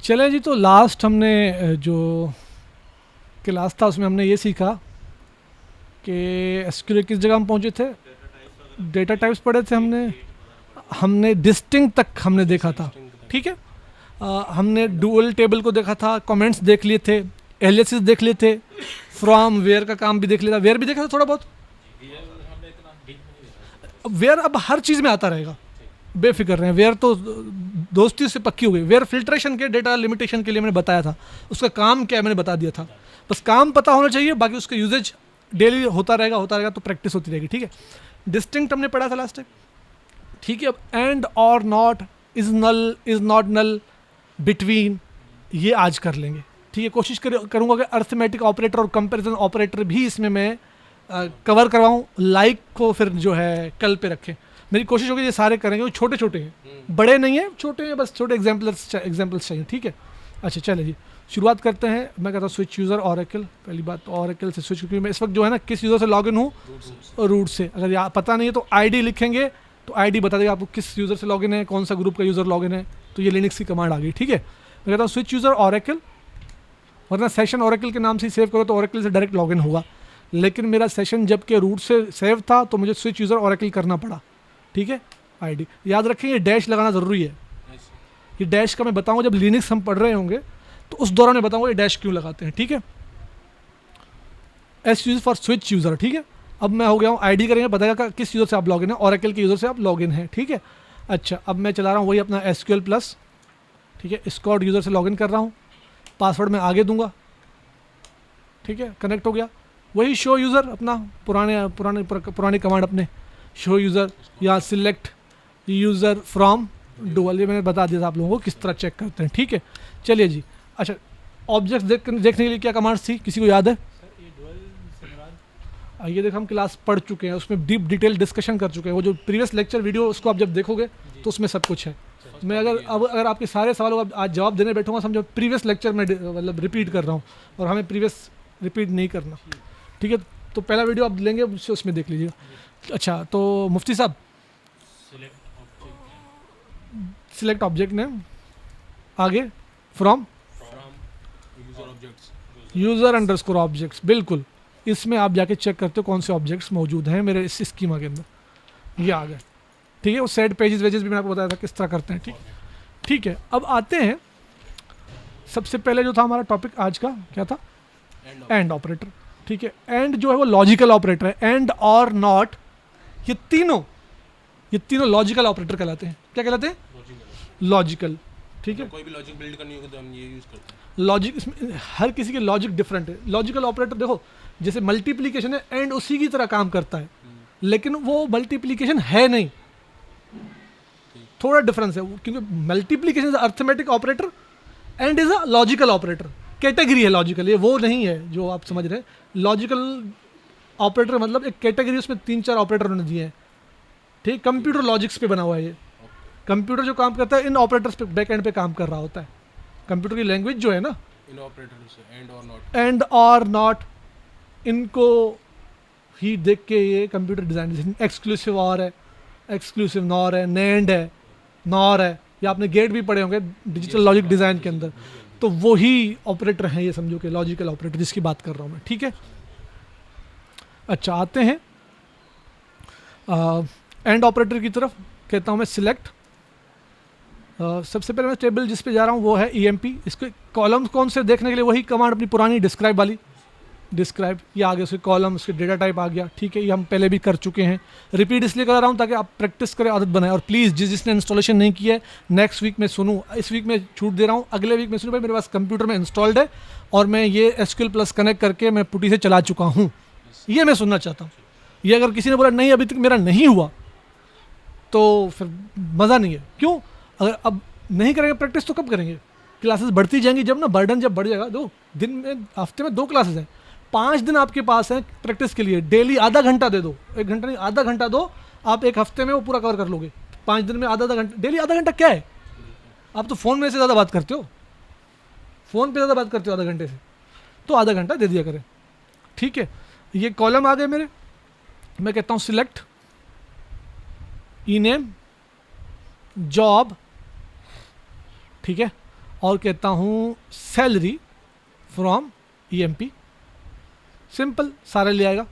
चले जी, तो लास्ट हमने जो क्लास था उसमें हमने ये सीखा कि एसक्यूएल किस जगह हम पहुंचे थे। डेटा टाइप्स पढ़े थे हमने। हमने डिस्टिंक्ट तक हमने देखा था, ठीक है। हमने डुअल टेबल को देखा था, कमेंट्स देख लिए थे, एलियासेस देख लिए थे, फ्रॉम वेयर का काम भी देख लिया था, वेयर भी देखा था थोड़ा बहुत। वेयर अब हर चीज़ में आता रहेगा, बेफिक्र रहें। वेयर तो दोस्ती से पक्की हो गई। वेयर फिल्ट्रेशन के डेटा लिमिटेशन के लिए मैंने बताया था, उसका काम क्या है मैंने बता दिया था। बस काम पता होना चाहिए, बाकी उसका यूजेज डेली होता रहेगा तो प्रैक्टिस होती रहेगी, ठीक है। डिस्टिंक्ट हमने पढ़ा था लास्ट टाइम, ठीक है। अब एंड और not, is null, is not null, between, ये आज कर लेंगे, ठीक है। कोशिश करूंगा कि अर्थमेटिक ऑपरेटर और कंपैरिजन ऑपरेटर भी इसमें मैं कवर करवाऊँ। लाइक को फिर जो है कल पे रखें। मेरी कोशिश होगी ये सारे करेंगे, वो छोटे छोटे हैं, बड़े नहीं हैं, छोटे हैं, बस छोटे एग्जाम्पल्स चाहिए, ठीक है। अच्छा चले जी, शुरुआत करते हैं। मैं कहता हूँ स्विच यूज़र ओरेकल। पहली बात तो ओरेकल से स्विच, क्योंकि मैं इस वक्त जो है ना किस यूज़र से लॉगिन हूँ, रूट से। अगर पता नहीं है तो आईडी लिखेंगे, तो आईडी बता देगा आपको किस यूज़र से लॉगिन है, कौन सा ग्रुप का यूज़र लॉगिन है। तो ये लिनक्स की कमांड आ गई, ठीक है। मैं कहता हूँ स्विच यूज़र ओरेकल, वरना सेशन ओरेकल के नाम से सेव करो तो ओरेकल से डायरेक्ट लॉगिन होगा। लेकिन मेरा सेशन जब के रूट से सेव था तो मुझे स्विच यूज़र ओरेकल करना पड़ा, ठीक है। आईडी याद रखें, ये डैश लगाना ज़रूरी है। ये डैश का मैं बताऊंगा जब लिनक्स हम पढ़ रहे होंगे, तो उस दौरान मैं बताऊंगा ये डैश क्यों लगाते हैं, ठीक है। S use for switch user, ठीक है। अब मैं हो गया हूँ, आईडी करेंगे, बताएगा किस यूज़र से आप लॉगिन है, ओरेकल के यूज़र से आप लॉगिन है, ठीक है। अच्छा, अब मैं चला रहा हूँ वही अपना एसक्यूएल प्लस, ठीक है। स्कॉट यूज़र से लॉगिन कर रहा हूँ, पासवर्ड मैं आगे दूंगा, ठीक है। कनेक्ट हो गया। वही शो यूज़र, अपना पुरानी कमांड अपने शो यूज़र या सिलेक्ट यूज़र फ्रॉम डुअल, ये मैंने बता दिया था आप लोगों को किस तरह चेक करते हैं, ठीक है। चलिए जी। अच्छा, ऑब्जेक्ट देखने के लिए क्या कमांड्स थी, किसी को याद है? ये देखो हम क्लास पढ़ चुके हैं, उसमें डीप डिटेल डिस्कशन कर चुके हैं। वो जो प्रीवियस लेक्चर वीडियो उसको आप जब देखोगे तो उसमें सब कुछ है। मैं अगर आपके सारे सवालों का आज जवाब देने बैठूंगा, समझो प्रीवियस लेक्चर में मतलब रिपीट कर रहा हूँ, और हमें प्रीवियस रिपीट नहीं करना, ठीक है। तो पहला वीडियो आप लेंगे उसमें देख लीजिएगा। अच्छा, तो मुफ्ती साहब, सिलेक्ट ऑब्जेक्ट नेम, आगे फ्रॉम यूज़र अंडरस्कोर ऑब्जेक्ट्स, बिल्कुल। इसमें आप जाके चेक करते हो कौन से ऑब्जेक्ट्स मौजूद हैं मेरे इस स्कीमा के अंदर, ये आ गए, ठीक है। वो सेट पेजेस वेजेस भी मैंने आपको बताया था किस तरह करते हैं, ठीक, ठीक है। अब आते हैं, सबसे पहले जो था हमारा टॉपिक आज का क्या था, एंड ऑपरेटर, ठीक है। एंड जो है वो लॉजिकल ऑपरेटर है। एंड और नॉट, ये तीनों लॉजिकल ऑपरेटर कहलाते हैं। क्या कहलाते हैं? लॉजिकल, ठीक है। कोई भी लॉजिक बिल्ड करनी होगी तो हम ये यूज करते हैं। लॉजिक, इसमें हर किसी के लॉजिक डिफरेंट है। लॉजिकल ऑपरेटर देखो, जैसे मल्टीप्लिकेशन है, एंड उसी की तरह काम करता है, लेकिन वो मल्टीप्लिकेशन है नहीं, थोड़ा डिफरेंस है। क्योंकि multiplication is arithmetic operator, and is a logical operator, category है लॉजिकल, ये वो नहीं है जो आप समझ रहे हैं। लॉजिकल ऑपरेटर मतलब एक कैटेगरी, उसमें 3-4 ऑपरेटर उन्होंने दिए हैं, ठीक। कंप्यूटर लॉजिक्स पे बना हुआ है ये। कंप्यूटर जो काम करता है इन ऑपरेटर्स पे, बैक एंड पे काम कर रहा होता है। कंप्यूटर की लैंग्वेज जो है ना, इन ऑपरेटर से एंड और नॉट, इनको ही देख के ये कंप्यूटर डिज़ाइन, एक्सक्लूसिव और है, एक्सक्लूसिव नॉर है, नैंड है, नॉर है, या आपने गेट भी पढ़े होंगे डिजिटल लॉजिक डिज़ाइन के अंदर। तो वही ऑपरेटर हैं ये, समझो कि लॉजिकल ऑपरेटर जिसकी बात कर रहा हूँ मैं, ठीक है। अच्छा, आते हैं एंड ऑपरेटर की तरफ। कहता हूँ मैं सिलेक्ट, सबसे पहले मैं टेबल जिस पे जा रहा हूँ वो है ईएमपी। इसके कॉलम्स कौन से देखने के लिए वही कमांड अपनी पुरानी डिस्क्राइब वाली, डिस्क्राइब, ये आ गया, उसके कॉलम, उसके डेटा टाइप आ गया, ठीक है। ये हम पहले भी कर चुके हैं। रिपीट इसलिए कर रहा हूँ ताकि आप प्रैक्टिस करें, आदत बनाए। और प्लीज़ जिसने इंस्टॉलेशन नहीं किया है, नेक्स्ट वीक में सुनूँ, इस वीक में छूट दे रहा हूँ, अगले वीक में सुनूँ, भाई मेरे पास कंप्यूटर में इंस्टॉल्ड है और मैं ये एसक्यूएल प्लस कनेक्ट करके मैं पुटी से चला चुका हूँ, ये मैं सुनना चाहता हूँ। ये अगर किसी ने बोला नहीं अभी तक मेरा नहीं हुआ, तो फिर मज़ा नहीं है। क्यों? अगर अब नहीं करेंगे प्रैक्टिस तो कब करेंगे? क्लासेस बढ़ती जाएंगी जब ना, बर्डन जब बढ़ जाएगा। दो दिन में, हफ्ते में 2 क्लासेस हैं, 5 दिन आपके पास हैं प्रैक्टिस के लिए। डेली आधा घंटा दे दो, 1 घंटा नहीं, आधा घंटा दो, आप एक हफ्ते में वो पूरा कवर कर लोगे। 5 दिन में आधा घंटा, डेली आधा घंटा क्या है? आप तो फ़ोन में से ज़्यादा बात करते हो, फ़ोन पे ज़्यादा बात करते हो आधा घंटे से, तो आधा घंटा दे दिया करें, ठीक है। ये कॉलम आ गए मेरे। मैं कहता हूँ सिलेक्ट ई नेम जॉब, ठीक है। और कहता हूँ सैलरी फ्रॉम EMP, सिंपल, सारा ले आएगा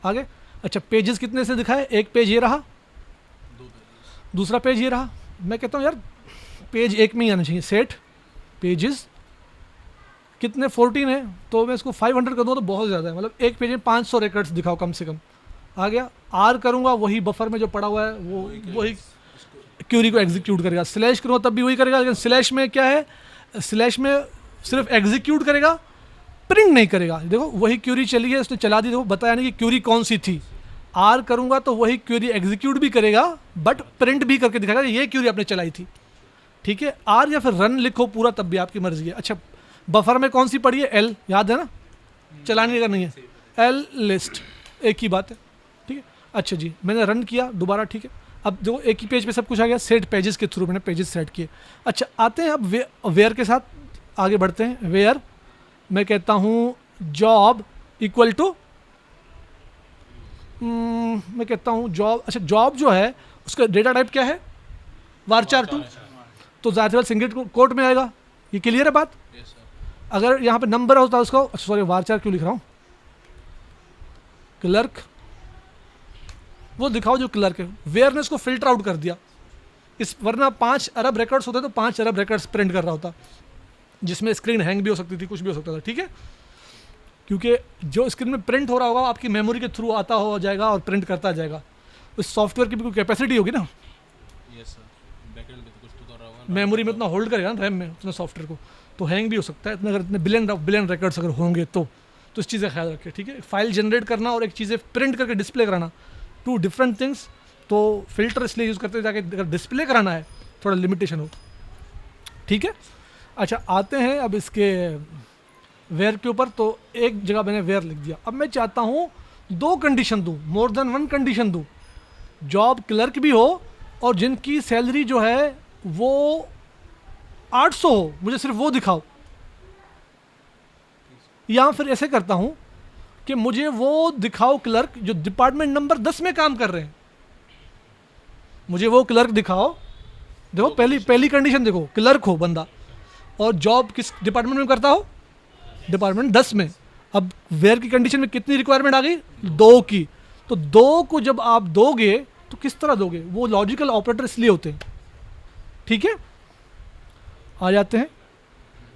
आगे। अच्छा, पेजेस कितने से दिखाए, एक पेज ये रहा, दूसरा पेज ये रहा। मैं कहता हूँ यार पेज एक में ही आना चाहिए, सेट पेजेस कितने 14 है, तो मैं इसको 500 कर दूँ तो बहुत ज़्यादा है, मतलब एक पेज में 500 रिकॉर्ड्स दिखाओ कम से कम। आ गया, आर करूँगा वही बफर में जो पड़ा हुआ है वो वही क्यूरी को एग्जीक्यूट करेगा। स्लैश करूँगा तब भी वही करेगा, लेकिन स्लैश में क्या है, स्लैश में सिर्फ एग्जीक्यूट करेगा, प्रिंट नहीं करेगा। देखो वही क्यूरी चली है, उसने चला दी, देखो बताया नहीं कि क्यूरी कौन सी थी। आर करूँगा तो वही क्यूरी एग्जीक्यूट भी करेगा बट प्रिंट भी करके दिखाएगा ये क्यूरी आपने चलाई थी, ठीक है। आर या फिर रन लिखो पूरा, तब भी आपकी मर्जी है। अच्छा, बफर में कौन सी पड़ी है, एल, याद है ना, चलाने का नहीं है, एल लिस्ट, एक ही बात है, ठीक है। अच्छा जी, मैंने रन किया दोबारा, ठीक है। अब देखो एक ही पेज पे सब कुछ आ गया, सेट पेजेस के थ्रू मैंने पेजेस सेट किए। अच्छा, आते हैं अब वेयर के साथ आगे बढ़ते हैं। वेयर मैं कहता हूँ जॉब इक्वल टू, मैं कहता हूँ जॉब, अच्छा जॉब जो है उसका डेटा टाइप क्या है, varchar 2, तो ज़ाहिर सिंगल कोट में आएगा, ये क्लियर है बात। अगर यहाँ पे नंबर होता है उसको, सॉरी varchar क्यों लिख रहा हूँ, क्लर्क वो दिखाओ जो क्लर्क है। वेयर ने इसको फिल्टर आउट कर दिया, इस वरना 5 अरब रिकॉर्ड्स होते तो 5 अरब रिकॉर्ड्स प्रिंट कर रहा होता, जिसमें स्क्रीन हैंग भी हो सकती थी, कुछ भी हो सकता था, ठीक है। क्योंकि जो स्क्रीन में प्रिंट हो रहा होगा आपकी मेमोरी के थ्रू आता हो जाएगा और प्रिंट करता जाएगा। उस सॉफ्टवेयर की भी कोई कैपेसिटी होगी ना, यस सर, बैकएंड पे तो कुछ तो कर रहा होगा, मेमोरी में उतना होल्ड करेगा ना, रैम में उतना सॉफ्टवेयर को, तो हैंग भी हो सकता है इतने, अगर इतने बिलियन रिकॉर्ड्स अगर होंगे तो इस चीज़ का ख्याल रखें, ठीक है। फाइल जनरेट करना और एक चीज़ें प्रिंट करके डिस्प्ले कराना, 2 डिफरेंट थिंग्स। तो फिल्टर इसलिए यूज़ करते हैं ताकि अगर डिस्प्ले कराना है थोड़ा लिमिटेशन हो, ठीक है। अच्छा, आते हैं अब इसके वेयर के ऊपर। तो एक जगह मैंने वेयर लिख दिया, अब मैं चाहता हूँ 2 कंडीशन दूँ, मोर देन 1 कंडीशन दूँ, जॉब क्लर्क भी हो और जिनकी सैलरी जो है वो 800 हो, मुझे सिर्फ वो दिखाओ। या फिर ऐसे करता हूँ कि मुझे वो दिखाओ क्लर्क जो डिपार्टमेंट नंबर 10 में काम कर रहे हैं, मुझे वो क्लर्क दिखाओ। देखो पहली कंडीशन देखो, क्लर्क हो बंदा और जॉब किस डिपार्टमेंट में करता हो, डिपार्टमेंट 10 में। अब वेयर की कंडीशन में कितनी रिक्वायरमेंट आ गई, 2 की। तो 2 को जब आप दोगे तो किस तरह दोगे, वो लॉजिकल ऑपरेटर इसलिए होते हैं, ठीक है। आ जाते हैं,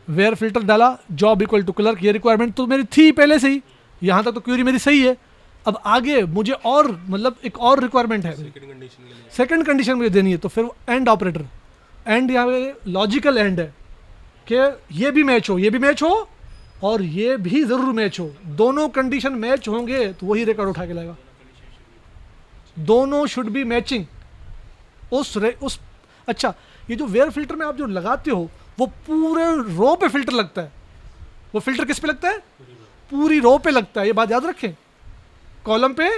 वेयर फिल्टर डाला, जॉब इक्वल टू क्लर्क, ये रिक्वायरमेंट तो मेरी थी पहले से ही, यहाँ तक तो क्वेरी मेरी सही है। अब आगे मुझे और मतलब एक और रिक्वायरमेंट है, सेकंड कंडीशन मुझे देनी है, तो फिर एंड ऑपरेटर, एंड यहाँ पे लॉजिकल एंड है कि ये भी मैच हो, ये भी मैच हो और ये भी ज़रूर मैच हो। दोनों कंडीशन मैच होंगे तो वही रिकॉर्ड उठा के लाएगा, दोनों शुड बी मैचिंग उस अच्छा, ये जो वेयर फिल्टर में आप जो लगाते हो वो पूरे रो पे फिल्टर लगता है, वो फिल्टर किस पे लगता है, पूरी रो पे लगता है, ये बात याद रखें, कॉलम पे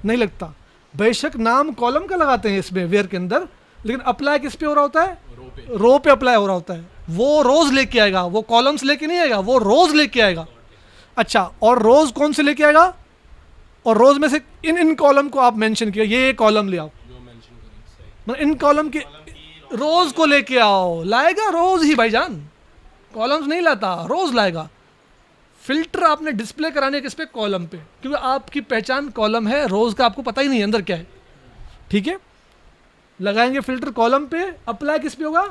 नहीं लगता। बेशक नाम कॉलम का लगाते हैं इसमें वेयर के अंदर, लेकिन अप्लाई किस पे हो रहा होता है, रो पे अप्लाई हो रहा होता है। वो रोज लेके आएगा, वो कॉलम्स लेके नहीं आएगा, वो रोज लेके आएगा। अच्छा, और रोज कौन से लेके आएगा, और रोज में से इन कॉलम को आप मेंशन किया, ये कॉलम ले आओ, मतलब इन कॉलम के रोज को लेके आओ, लाएगा रोज ही भाईजान, कॉलम्स नहीं लाता, रोज लाएगा। फिल्टर आपने डिस्प्ले कराने किस पे, कॉलम पे, क्योंकि आपकी पहचान कॉलम है, रोज का आपको पता ही नहीं है अंदर क्या है, ठीक है। लगाएंगे फिल्टर कॉलम पे, अप्लाई किस पे होगा,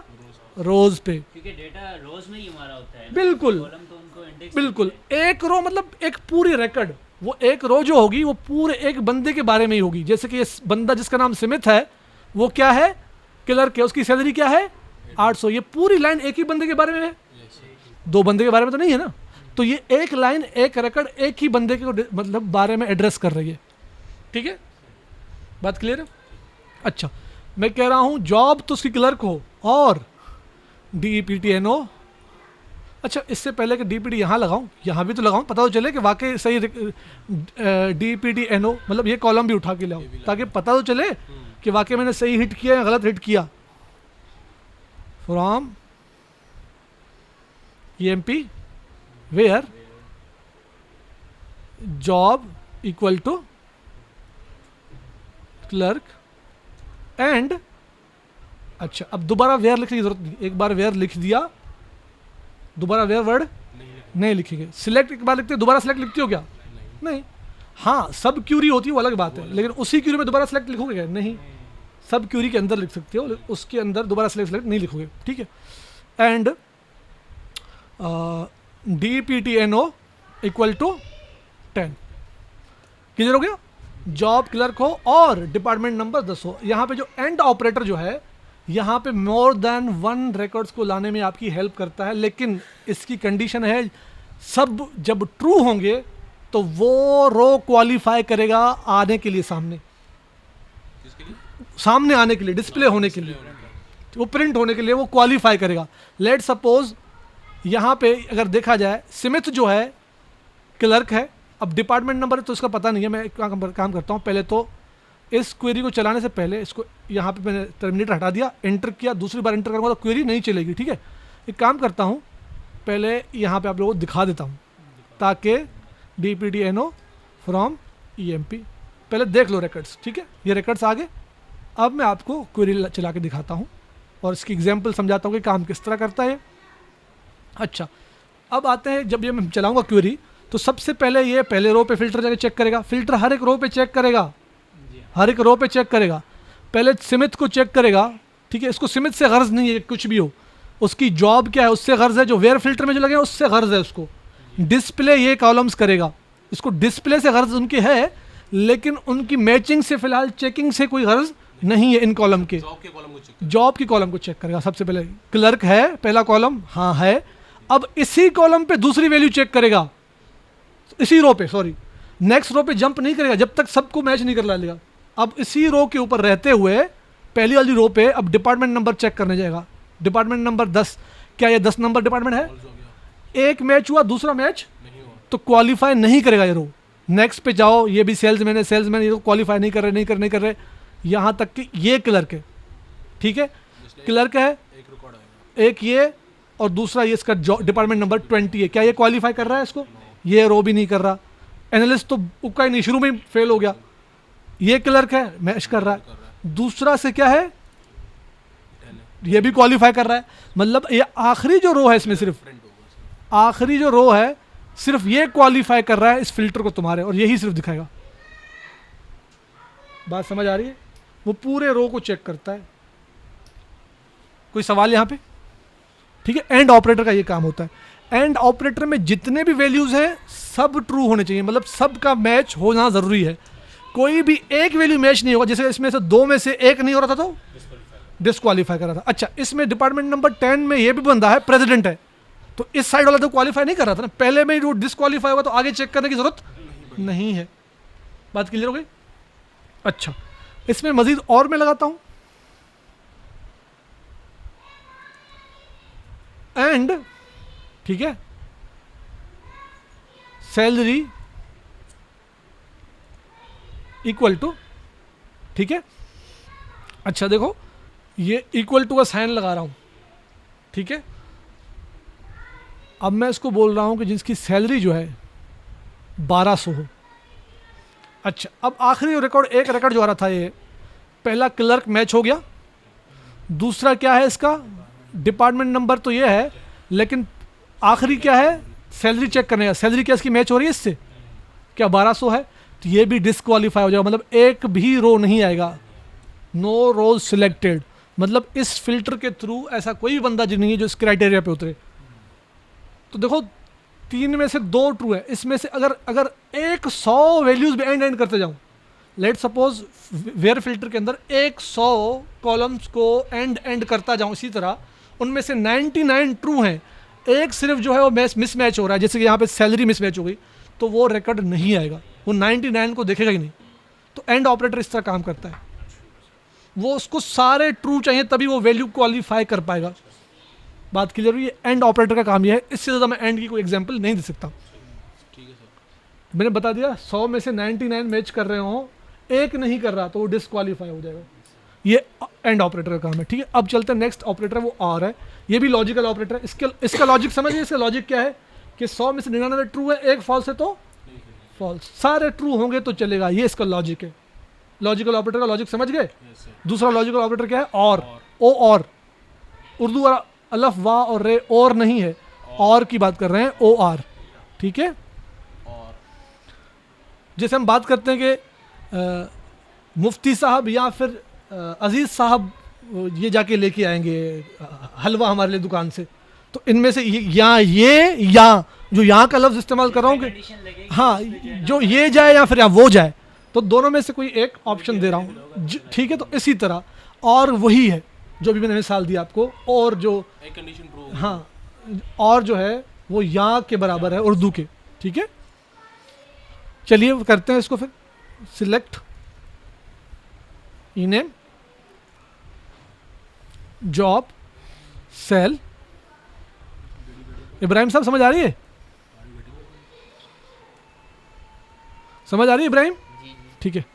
रोज पे, क्योंकि डेटा रोज में ही हमारा होता है, बिल्कुल कॉलम तो उनको इंडेक्स बिल्कुल। एक रो मतलब एक पूरी रिकॉर्ड, वो एक रो जो होगी वो पूरे एक बंदे के बारे में ही होगी। जैसे कि ये बंदा जिसका नाम स्मिथ है वो क्या है, क्लर्क है, उसकी सैलरी क्या है 800, ये पूरी लाइन एक ही बंदे के बारे में है, 2 बंदे के बारे में तो नहीं है ना। तो ये एक लाइन एक रिकॉर्ड एक ही बंदे के मतलब बारे में एड्रेस कर रही है, ठीक है, बात क्लियर है। अच्छा, मैं कह रहा हूँ जॉब तो उसकी क्लर्क हो और DEPTNO। अच्छा, इससे पहले कि DPT यहाँ लगाऊं, यहाँ भी तो लगाऊं, पता तो चले कि वाकई सही DEPTNO, मतलब ये कॉलम भी उठा के लाऊं ताकि पता तो चले कि वाकई मैंने सही हिट किया या गलत हिट किया। From EMP where job equal to clerk and. अच्छा, अब दोबारा वेयर लिखने की जरूरत नहीं, एक बार वेयर लिख दिया दोबारा वेयर वर्ड नहीं लिखेंगे। सिलेक्ट एक बार लिखते हो, दोबारा सिलेक्ट लिखते हो क्या? नहीं। हाँ, सब क्यूरी होती है वो अलग बात है, लेकिन उसी क्यूरी में दोबारा सिलेक्ट लिखोगे क्या? नहीं। सब क्यूरी के अंदर लिख सकते हो, उसके अंदर दोबारा सिलेक्ट नहीं लिखोगे, ठीक है। And DPTNO equal to 10, clear हो गया? जॉब क्लर्क हो और डिपार्टमेंट नंबर 10 हो। यहाँ पे जो एंड ऑपरेटर जो है, यहाँ पे मोर देन 1 रिकॉर्ड्स को लाने में आपकी हेल्प करता है, लेकिन इसकी कंडीशन है सब जब ट्रू होंगे तो वो रो क्वालिफाई करेगा आने के लिए, किसके लिए? सामने आने के लिए, डिस्प्ले होने के लिए, वो प्रिंट होने के लिए वो क्वालिफाई करेगा। लेट सपोज यहाँ पे अगर देखा जाए स्मिथ जो है क्लर्क है, अब डिपार्टमेंट नंबर तो इसका पता नहीं है, मैं एक काम करता हूँ, पहले तो इस क्वेरी को चलाने से पहले इसको यहाँ पे मैंने टर्मिनेटर हटा दिया, एंटर किया, दूसरी बार एंटर करूँगा तो क्वेरी नहीं चलेगी, ठीक है। एक काम करता हूँ, पहले यहाँ पे आप लोगों को दिखा देता हूँ ताकि DPTNO फ्रॉम EMP पहले देख लो रिकॉर्ड्स, ठीक है। ये रिकॉर्ड्स आ गए, अब मैं आपको क्वेरी चला के दिखाता हूँ और इसकी एग्जाम्पल समझाता हूँ कि काम किस तरह करता है। अच्छा, अब आते हैं, जब ये मैं चलाऊँगा क्वेरी तो सबसे पहले ये पहले रो पे फिल्टर जाके चेक करेगा, फिल्टर हर एक रो पे चेक करेगा, हर एक रो पे चेक करेगा। पहले स्मिथ को चेक करेगा, ठीक है। इसको स्मिथ से गर्ज नहीं है कुछ भी हो, उसकी जॉब क्या है उससे गर्ज है, जो वेयर फिल्टर में जो लगे हैं उससे गर्ज है उसको। डिस्प्ले ये कॉलम्स करेगा, इसको डिस्प्ले से गर्ज उनकी है, लेकिन उनकी मैचिंग से फिलहाल चेकिंग से कोई गर्ज नहीं है इन कॉलम के। जॉब के कॉलम को चेक जॉब की कॉलम को चेक करेगा सबसे पहले। क्लर्क है पहला कॉलम, हाँ है। अब इसी कॉलम पे दूसरी वैल्यू चेक करेगा, इसी रो पे, सॉरी नेक्स्ट रो पे जंप नहीं करेगा जब तक सबको मैच नहीं कर लेगा। अब इसी रो के ऊपर रहते हुए पहली वाली रो पे अब डिपार्टमेंट नंबर चेक करने जाएगा, डिपार्टमेंट नंबर 10, क्या ये 10 नंबर डिपार्टमेंट है? हो गया, एक मैच हुआ, दूसरा मैच नहीं हुआ, तो क्वालिफाई नहीं करेगा ये रो। नेक्स्ट पे जाओ, ये भी सेल्समैन है, सेल्समैन ये तो क्वालिफाई नहीं कर रहे, यहाँ तक कि ये क्लर्क है, ठीक है। क्लर्क है, एक रिकॉर्ड आएगा, एक ये और दूसरा ये इसका डिपार्टमेंट नंबर 20 है, क्या ये क्वालिफाई कर रहा है इसको? ये रो भी नहीं कर रहा। एनालिस्ट तो उक्का ही नहीं, शुरू में ही फेल हो गया। ये क्लर्क है, मैच कर रहा है। दूसरा से क्या है, ये भी क्वालिफाई कर रहा है। मतलब ये आखिरी जो रो है इसमें, सिर्फ प्रिंट होगा। आखिरी जो रो है सिर्फ ये क्वालिफाई कर रहा है इस फिल्टर को तुम्हारे, और यही सिर्फ दिखाएगा। बात समझ आ रही है? वो पूरे रो को चेक करता है। कोई सवाल यहाँ पे? ठीक है, एंड ऑपरेटर का ये काम होता है। एंड ऑपरेटर में जितने भी वैल्यूज हैं सब ट्रू होने चाहिए, मतलब सबका मैच होना जरूरी है। कोई भी एक वैल्यू मैच नहीं होगा, जैसे इसमें से 2 में से एक नहीं हो रहा था तो डिस्क्वालीफाई कर रहा था। अच्छा, इसमें डिपार्टमेंट नंबर 10 में ये भी बंदा है, प्रेसिडेंट है, तो इस साइड वाला तो क्वालिफाई नहीं कर रहा था ना, पहले में ही डिस्क्वालीफाई होगा तो आगे चेक करने की जरूरत नहीं है। बात क्लियर हो गई? अच्छा, इसमें मजीद और मैं लगाता हूं, एंड ठीक है, सैलरी इक्वल टू, ठीक है। अच्छा देखो, ये इक्वल टू का साइन लगा रहा हूं, ठीक है। अब मैं इसको बोल रहा हूं कि जिसकी सैलरी जो है 1200 हो। अच्छा, अब आखिरी रिकॉर्ड, एक रिकॉर्ड जो आ रहा था, ये पहला क्लर्क मैच हो गया, दूसरा क्या है इसका डिपार्टमेंट नंबर तो ये है, लेकिन आखिरी क्या है, सैलरी चेक करने का। सैलरी क्या इसकी मैच हो रही है इससे? क्या 1200 है? तो ये भी डिस्क्वालीफाई हो जाएगा, मतलब एक भी रो नहीं आएगा, नो रोज सिलेक्टेड। मतलब इस फिल्टर के थ्रू ऐसा कोई भी बंदा नहीं है जो इस क्राइटेरिया पे उतरे। तो देखो, 3 में से 2 ट्रू है, इसमें से अगर 100 वैल्यूज भी एंड करते जाऊं, लेट सपोज वेयर फिल्टर के अंदर 100 कॉलम्स को एंड करता जाऊं इसी तरह, उनमें से 99 ट्रू हैं, एक सिर्फ जो है वो मिसमैच हो रहा है, जैसे कि यहाँ पे सैलरी मिसमैच हो गई, तो वो रिकॉर्ड नहीं आएगा, वो 99 को देखेगा ही नहीं। तो एंड ऑपरेटर इस तरह काम करता है, वो उसको सारे ट्रू चाहिए तभी वो वैल्यू क्वालिफाई कर पाएगा। बात क्लियर हुई? एंड ऑपरेटर का काम यह है, इससे ज़्यादा मैं एंड की कोई एग्जांपल नहीं दे सकता। ठीक है सर, मैंने बता दिया, 100 में से 99 मैच कर रहे हो, एक नहीं कर रहा तो वो डिस्क्वालीफाई हो जाएगा। ये एंड ऑपरेटर का काम है, ठीक है। अब चलते हैं नेक्स्ट ऑपरेटर, वो आर है, ये भी लॉजिकल ऑपरेटर है। इसका लॉजिक समझिए, इसका लॉजिक क्या है कि 100 में से 99 ट्रू है, एक फॉल्स है तो फॉल्स, सारे ट्रू होंगे तो चलेगा, ये इसका लॉजिक है। लॉजिकल ऑपरेटर का लॉजिक समझ गए? Yes sir. दूसरा लॉजिकल ऑपरेटर क्या है? और, ओ और, उर्दू वाला अलफ वाह और रे और नहीं है, और की बात कर रहे हैं, OR, ठीक है। और जैसे हम बात करते हैं कि मुफ्ती साहब या फिर अजीज़ साहब ये जाके लेके आएंगे हलवा हमारे लिए दुकान से, तो इनमें से या जो यहाँ का लफ्ज़ इस्तेमाल कर रहा हूँ कि कंडीशन लगेगी हाँ, उस पे जो है ना, जो ये जाए या फिर या वो जाए, तो दोनों में से कोई एक ऑप्शन दे रहा हूँ, ठीक है। तो इसी तरह और वही है जो भी मैंने मिसाल दी आपको, और जो एक कंडीशन ट्रू हाँ, और जो है वो या के बराबर है उर्दू के, ठीक है। चलिए करते हैं इसको फिर। Select ename, job, sal. Ibrahim साहब समझ आ रही है? समझ आ रही है इब्राहिम? ठीक है।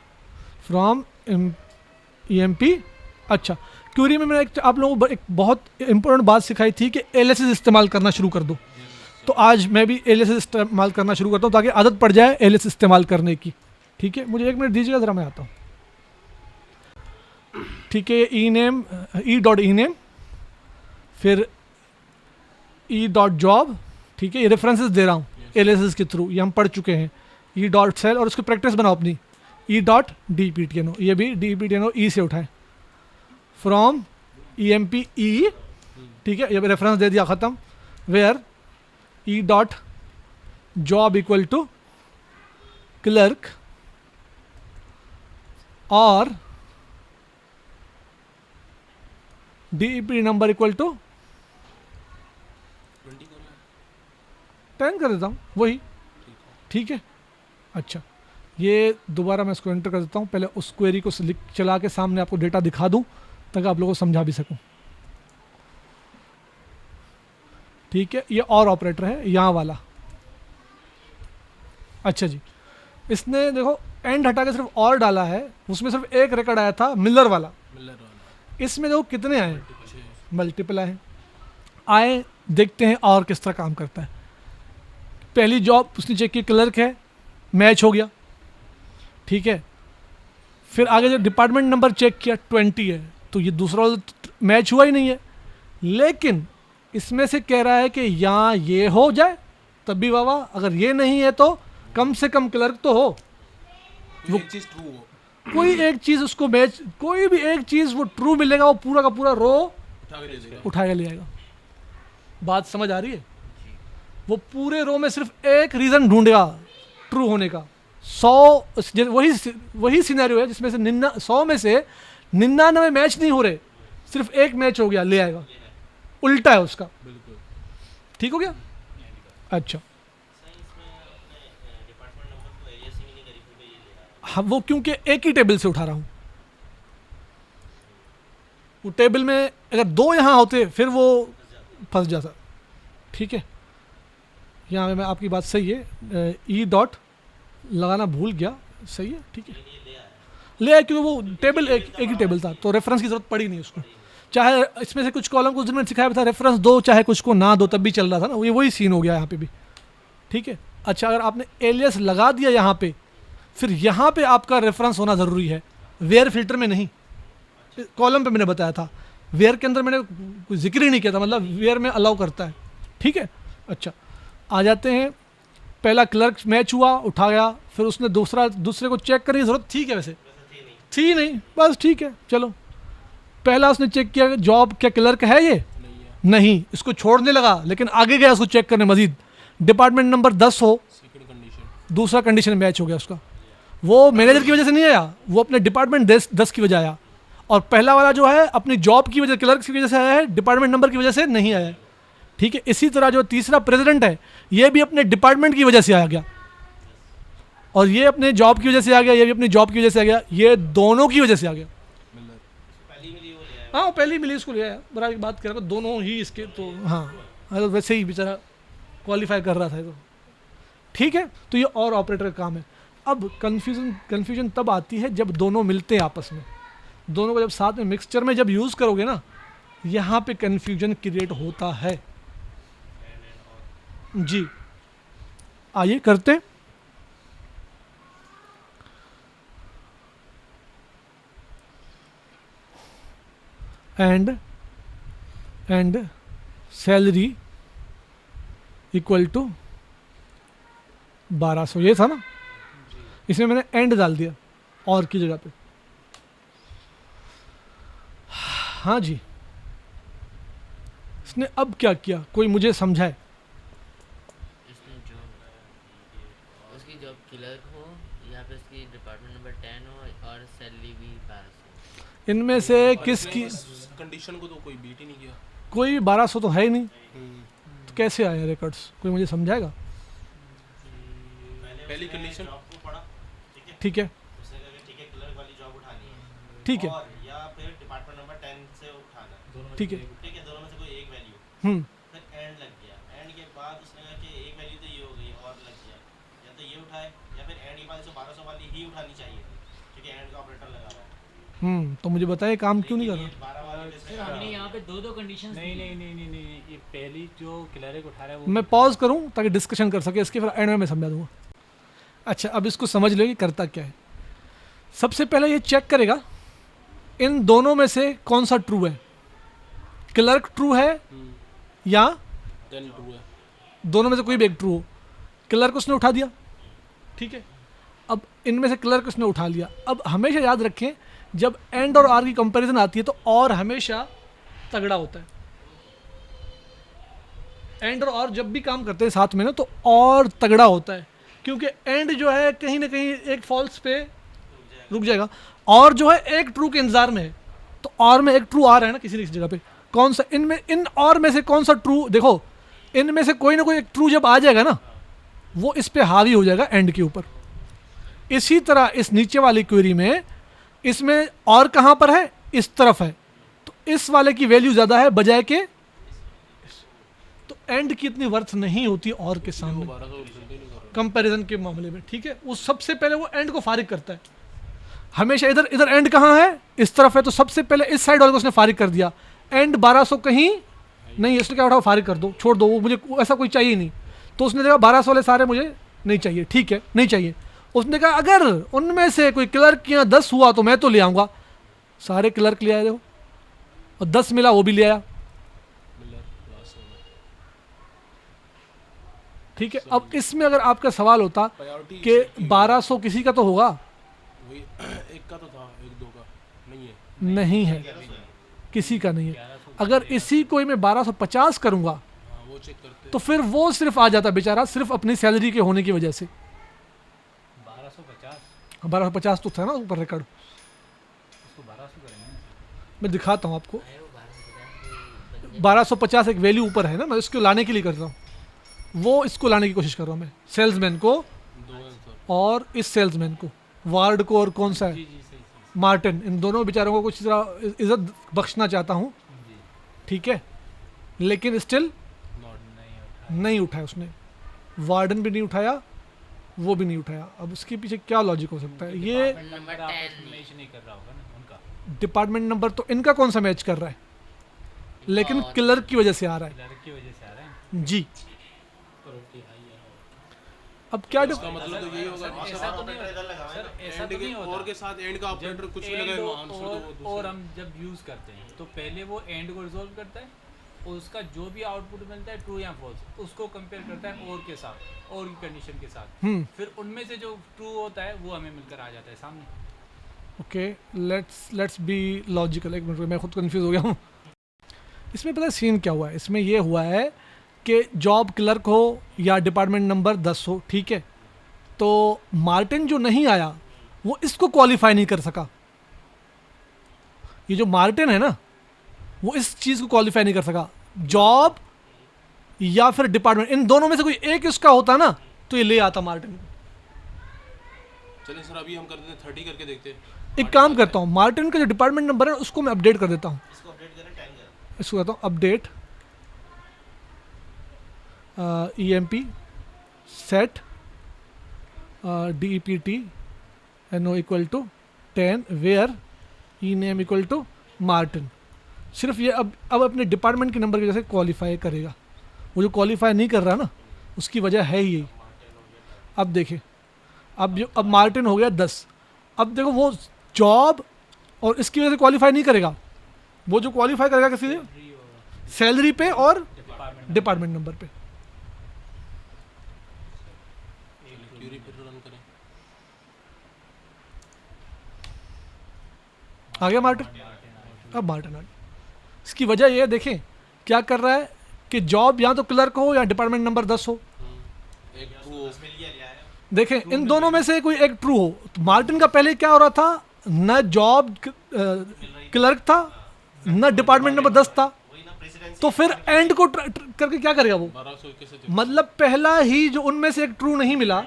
From EMP। अच्छा, क्यूरी में मैंने आप लोगों को एक बहुत इंपॉर्टेंट बात सिखाई थी कि एलिसेस इस्तेमाल करना शुरू कर दो। तो आज मैं भी एलिसेस इस्तेमाल करना शुरू करता हूँ ताकि आदत पड़ जाए एलिस इस्तेमाल करने की, ठीक है। मुझे 1 मिनट दीजिएगा, ज़रा मैं आता हूँ, ठीक है। E.ename, फिर E.job, ठीक है। ये रेफरेंसेस दे रहा हूँ एलिसेस के थ्रू, ये हम पढ़ चुके हैं। E.cell, और उसकी प्रैक्टिस बनाओ अपनी। E.dptno, ये भी dptno E से उठाएं। फ्रॉम EMP E, ठीक है, ये रेफरेंस दे दिया, ख़त्म। Where E.job equal to clerk, और DEP नंबर इक्वल टू 20 करना है। 10 कर देता हूँ, वही, ठीक है। अच्छा, ये दोबारा मैं इसको एंटर कर देता हूँ। पहले उस क्वेरी को चला के सामने आपको डेटा दिखा दूँ ताकि आप लोगों को समझा भी सकूँ, ठीक है। ये और ऑपरेटर है यहाँ वाला। अच्छा जी, इसने देखो एंड हटा के सिर्फ और डाला है, उसमें सिर्फ एक रिकॉर्ड आया था मिलर वाला। मिलर वाला इसमें देखो कितने आए, 6 मल्टीपल आए। देखते हैं और किस तरह काम करता है। पहली जॉब उसने चेक की, क्लर्क है, मैच हो गया, ठीक है। फिर आगे जो डिपार्टमेंट नंबर चेक किया 20 है, तो ये दूसरा मैच हुआ ही नहीं है। लेकिन इसमें से कह रहा है कि यहाँ ये हो जाए तब भी वाह, अगर ये नहीं है तो कम से कम क्लर्क तो हो, वो एक चीज ट्रू हो, कोई एक चीज़ उसको मैच, कोई भी एक चीज़ वो ट्रू मिलेगा, वो पूरा का पूरा रो उठा के दे देगा। उठा के ले आएगा। बात समझ आ रही है? वो पूरे रो में सिर्फ एक रीज़न ढूंढेगा ट्रू होने का। 100 वही सिनेरियो है जिसमें से 100 में से 99 मैच नहीं हो रहे, सिर्फ एक मैच हो गया, ले आएगा। उल्टा है उसका, बिल्कुल ठीक हो गया। अच्छा, हाँ, वो क्योंकि एक ही टेबल से उठा रहा हूँ, वो टेबल में अगर 2 यहाँ होते फिर वो फंस जाता, ठीक है। यहाँ पे मैं आपकी बात सही है, E डॉट लगाना भूल गया, सही है, ठीक है। ले आया क्योंकि वो टेबल एक ही टेबल था, तो रेफरेंस की जरूरत पड़ी नहीं उसको। चाहे इसमें से कुछ कॉलम को जिनमें सिखाया था रेफरेंस दो, चाहे कुछ को ना दो, तब भी चल रहा था ना। ये वही सीन हो गया यहाँ पे भी, ठीक है। अच्छा, अगर आपने एलियस लगा दिया यहाँ पे, फिर यहाँ पे आपका रेफरेंस होना ज़रूरी है, वेयर फिल्टर में नहीं। कॉलम पे मैंने बताया था, वेयर के अंदर मैंने कोई जिक्र ही नहीं किया था, मतलब वेयर में अलाउ करता है, ठीक है। अच्छा, आ जाते हैं। पहला क्लर्क मैच हुआ, उठा गया, फिर उसने दूसरे को चेक करने की ज़रूरत थी क्या? वैसे थी नहीं, बस ठीक है, चलो। पहला उसने चेक किया जॉब क्या क्लर्क है ये, नहीं, इसको छोड़ने लगा, लेकिन आगे गया उसको चेक करने मजीद। डिपार्टमेंट नंबर 10 हो, सेकंड कंडीशन, दूसरा कंडीशन मैच हो गया उसका। वो मैनेजर की वजह से नहीं आया, वो अपने डिपार्टमेंट 10 की वजह आया। और पहला वाला जो है अपनी जॉब की वजह, क्लर्क की वजह से आया है, डिपार्टमेंट नंबर की वजह से नहीं आया है, ठीक है। इसी तरह जो तीसरा प्रेसिडेंट है, ये भी अपने डिपार्टमेंट की वजह से आ गया, और ये अपने जॉब की वजह से आ गया, ये भी अपनी जॉब की वजह से आ गया, ये दोनों की वजह से आ गया। हाँ, वो पहली मिली उसको ले आया, बराबर की बात कर रहा, दोनों ही इसके, तो हाँ, तो वैसे ही बेचारा क्वालिफाई कर रहा था, तो ठीक है। तो ये और ऑपरेटर का काम है। अब कन्फ्यूजन तब आती है जब दोनों मिलते हैं आपस में, दोनों को जब साथ में मिक्सचर में जब यूज़ करोगे ना, यहाँ पे कन्फ्यूजन क्रिएट होता है जी। आइए करते हैं। एंड सैलरी इक्वल टू 1200, ये था ना। इसमें मैंने एंड डाल दिया और की जगह पे। हाँ जी, इसने अब क्या किया, कोई मुझे समझाए। इसमें जॉब उसकी जॉब क्लर्क हो, यहाँ पे इसकी डिपार्टमेंट नंबर 10 हो और सैलरी भी 1200। इनमें से किसकी कंडीशन को तो कोई बीट ही नहीं किया। कोई 1200 तो है ही नहीं, तो कैसे आए रिकॉर्ड्स, कोई मुझे समझाएगा। पहली कंडीशन ठीक है, उसने कहा कि ठीक है क्लर्क वाली जॉब उठानी है ठीक है, और या फिर डिपार्टमेंट नंबर 10 से उठाना है। ठीक है। ठीक है, दोनों में से कोई एक वैल्यू। फिर एंड लग गया। एंड के बाद उसने कहा कि एक वैल्यू तो ये हो गई और लग गया, या तो ये उठाए या फिर एंड के बाद 1200 वाली ही उठानी चाहिए थी क्योंकि एंड का ऑपरेटर लगा हुआ है। तो मुझे बताइए काम क्यों नहीं कर रहा। 12 वाली पे फिर हमने यहाँ पे दो दो कंडीशंस नहीं नहीं नहीं नहीं नहीं ये पहली जो क्लर्क उठा रहा है वो मैं पॉज करूं ताकि डिस्कशन कर सके, इसके फिर एंड में मैं समझा दूंगा। अच्छा, अब इसको समझ लो कि करता क्या है। सबसे पहले ये चेक करेगा इन दोनों में से कौन सा ट्रू है। क्लर्क ट्रू है या देन ट्रू है। दोनों में से कोई भी एक ट्रू हो। क्लर्क उसने उठा दिया, ठीक है। अब इनमें से क्लर्क उसने उठा लिया। अब हमेशा याद रखें, जब एंड और आर की कंपैरिजन आती है तो और हमेशा तगड़ा होता है। एंड और आर जब भी काम करते हैं साथ में ना, तो और तगड़ा होता है, क्योंकि एंड जो है कहीं ना कहीं एक फॉल्स पे रुक जाएगा, और जो है एक ट्रू के इंतजार में है। तो और में एक ट्रू आ रहा है ना किसी न किसी जगह पे, कौन सा इनमें, इन और में से कौन सा ट्रू, देखो इनमें से कोई ना कोई एक ट्रू जब आ जाएगा ना, वो इस पे हावी हो जाएगा एंड के ऊपर। इसी तरह इस नीचे वाली क्वेरी में, इसमें और कहाँ पर है, इस तरफ है, तो इस वाले की वैल्यू ज़्यादा है बजाय के, तो एंड की इतनी वर्थ नहीं होती और के सामने 1200 नहीं कर रहा। कंपैरिजन के मामले में, ठीक है। वो सबसे पहले वो एंड को फारिग करता है। हमेशा इधर इधर एंड कहाँ है, इस तरफ है, तो सबसे पहले इस साइड वाले को उसने फारिग कर दिया। एंड 1200 कहीं नहीं, इसने क्या उठाओ, फारिग कर दो, छोड़ दो, वो मुझे ऐसा कोई चाहिए नहीं। तो उसने देखा 1200 वाले सारे मुझे नहीं चाहिए, ठीक है, नहीं चाहिए। उसने कहा अगर उनमें से कोई क्लर्क या 10 हुआ तो मैं तो ले आऊँगा। सारे क्लर्क ले आए देखो, और 10 मिला वो भी ले आया, मिलर क्लास में ठीक है। अब इसमें अगर आपका सवाल होता प्रायोरिटी कि 1200 किसी का तो होगा, वही एक का तो था, एक दो का नहीं है। नहीं है, किसी का नहीं है। अगर इसी को ही मैं 1250 करूंगा हाँ, वो चेक करते तो फिर वो सिर्फ आ जाता बेचारा, सिर्फ अपनी सैलरी के होने की वजह से। 1250 1250 तो था ना ऊपर रिकॉर्ड, उसको 1200 करेंगे। मैं दिखाता हूँ आपको। अरे वो 1250 1250 एक वैल्यू ऊपर है ना, मैं इसको लाने के लिए कर रहा हूँ, वो इसको लाने की कोशिश कर रहा हूँ मैं, सेल्समैन को दो आंसर। और इस सेल्समैन को, वार्ड को, और कौन सा है, जी जी सही सही मार्टिन, इन दोनों बेचारों को कुछ तरह इज्जत बख्शना चाहता हूँ, जी ठीक है। लेकिन स्टिल नॉट नहीं उठाया उसने, वार्डन भी नहीं उठाया, वो भी नहीं उठाया। अब उसके पीछे क्या लॉजिक हो सकता है, ये नंबर नंबर 10 मैच नहीं कर रहा होगा ना उनका। डिपार्टमेंट नंबर तो इनका कौन सा मैच कर रहा है, लेकिन और- क्लर्क की वजह से आ रहा है क्लर्क की वजह से आ रहा है। जी। अब क्या इसका मतलब तो यही होगा कि ऐसा तो नहीं होता सर, ऐसा एंड तो नहीं के और होता। के साथ एंड का ऑपरेटर कुछ भी एंड लगाए आंसर और, तो और हम जब यूज़ करते हैं तो पहले वो एंड को रिजॉल्व करता है, और उसका जो भी आउटपुट मिलता है ट्रू या फॉल्स, उसको कंपेयर करता है और के साथ, और की कंडीशन के साथ। फिर उनमें से जो ट्रू होता है वो हमें मिलकर आ जाता है सामने। Okay, let's be logical. एक मिनट, मैं खुद कंफ्यूज हो गया हूँ। इसमें पता है सीन क्या हुआ है, इसमें ये हुआ है कि जॉब क्लर्क हो या डिपार्टमेंट नंबर 10 हो, ठीक है। तो मार्टिन जो नहीं आया वो इसको क्वालिफाई नहीं कर सका। ये जो मार्टिन है ना, वो इस चीज़ को क्वालिफाई नहीं कर सका। जॉब या फिर डिपार्टमेंट, इन दोनों में से कोई एक इसका होता ना तो ये ले आता मार्टिन को। चलिए सर, अभी हम कर देते हैं 30 करके देखते हैं। एक काम करता हूँ, मार्टिन का जो डिपार्टमेंट नंबर है उसको मैं अपडेट कर देता हूँ। इसको अपडेट करें 10 करें। इसको कहता हूँ update EMP set DEPT NO equal to 10 where E name equal to Martin. सिर्फ ये अब अपने डिपार्टमेंट के नंबर की वजह से क्वालिफाई करेगा। वो जो क्वालिफाई नहीं कर रहा ना, उसकी वजह है ही यही। अब देखिए, अब मार्टिन हो गया 10। अब देखो वो जॉब और इसकी वजह से क्वालिफाई नहीं करेगा, वो जो क्वालिफाई करेगा किसी सैलरी पे और डिपार्टमेंट नंबर पे। क्यूरी फिर रन करें। आ गया मार्टिन? अब मार्टिन आ गया। इसकी वजह ये है, देखें क्या कर रहा है कि जॉब या तो क्लर्क हो या डिपार्टमेंट नंबर 10 हो। एक ट्रू मिल गया लिया है देखें इन दोनों में से कोई एक ट्रू हो। तो मार्टिन का पहले क्या हो रहा था, न जॉब क्लर्क था न डिपार्टमेंट नंबर 10 था, वही ना प्रेसिडेंसी। तो फिर एंड को करके क्या करेगा वो? 1221 से मतलब पहला ही जो उनमें से एक ट्रू नहीं मिला,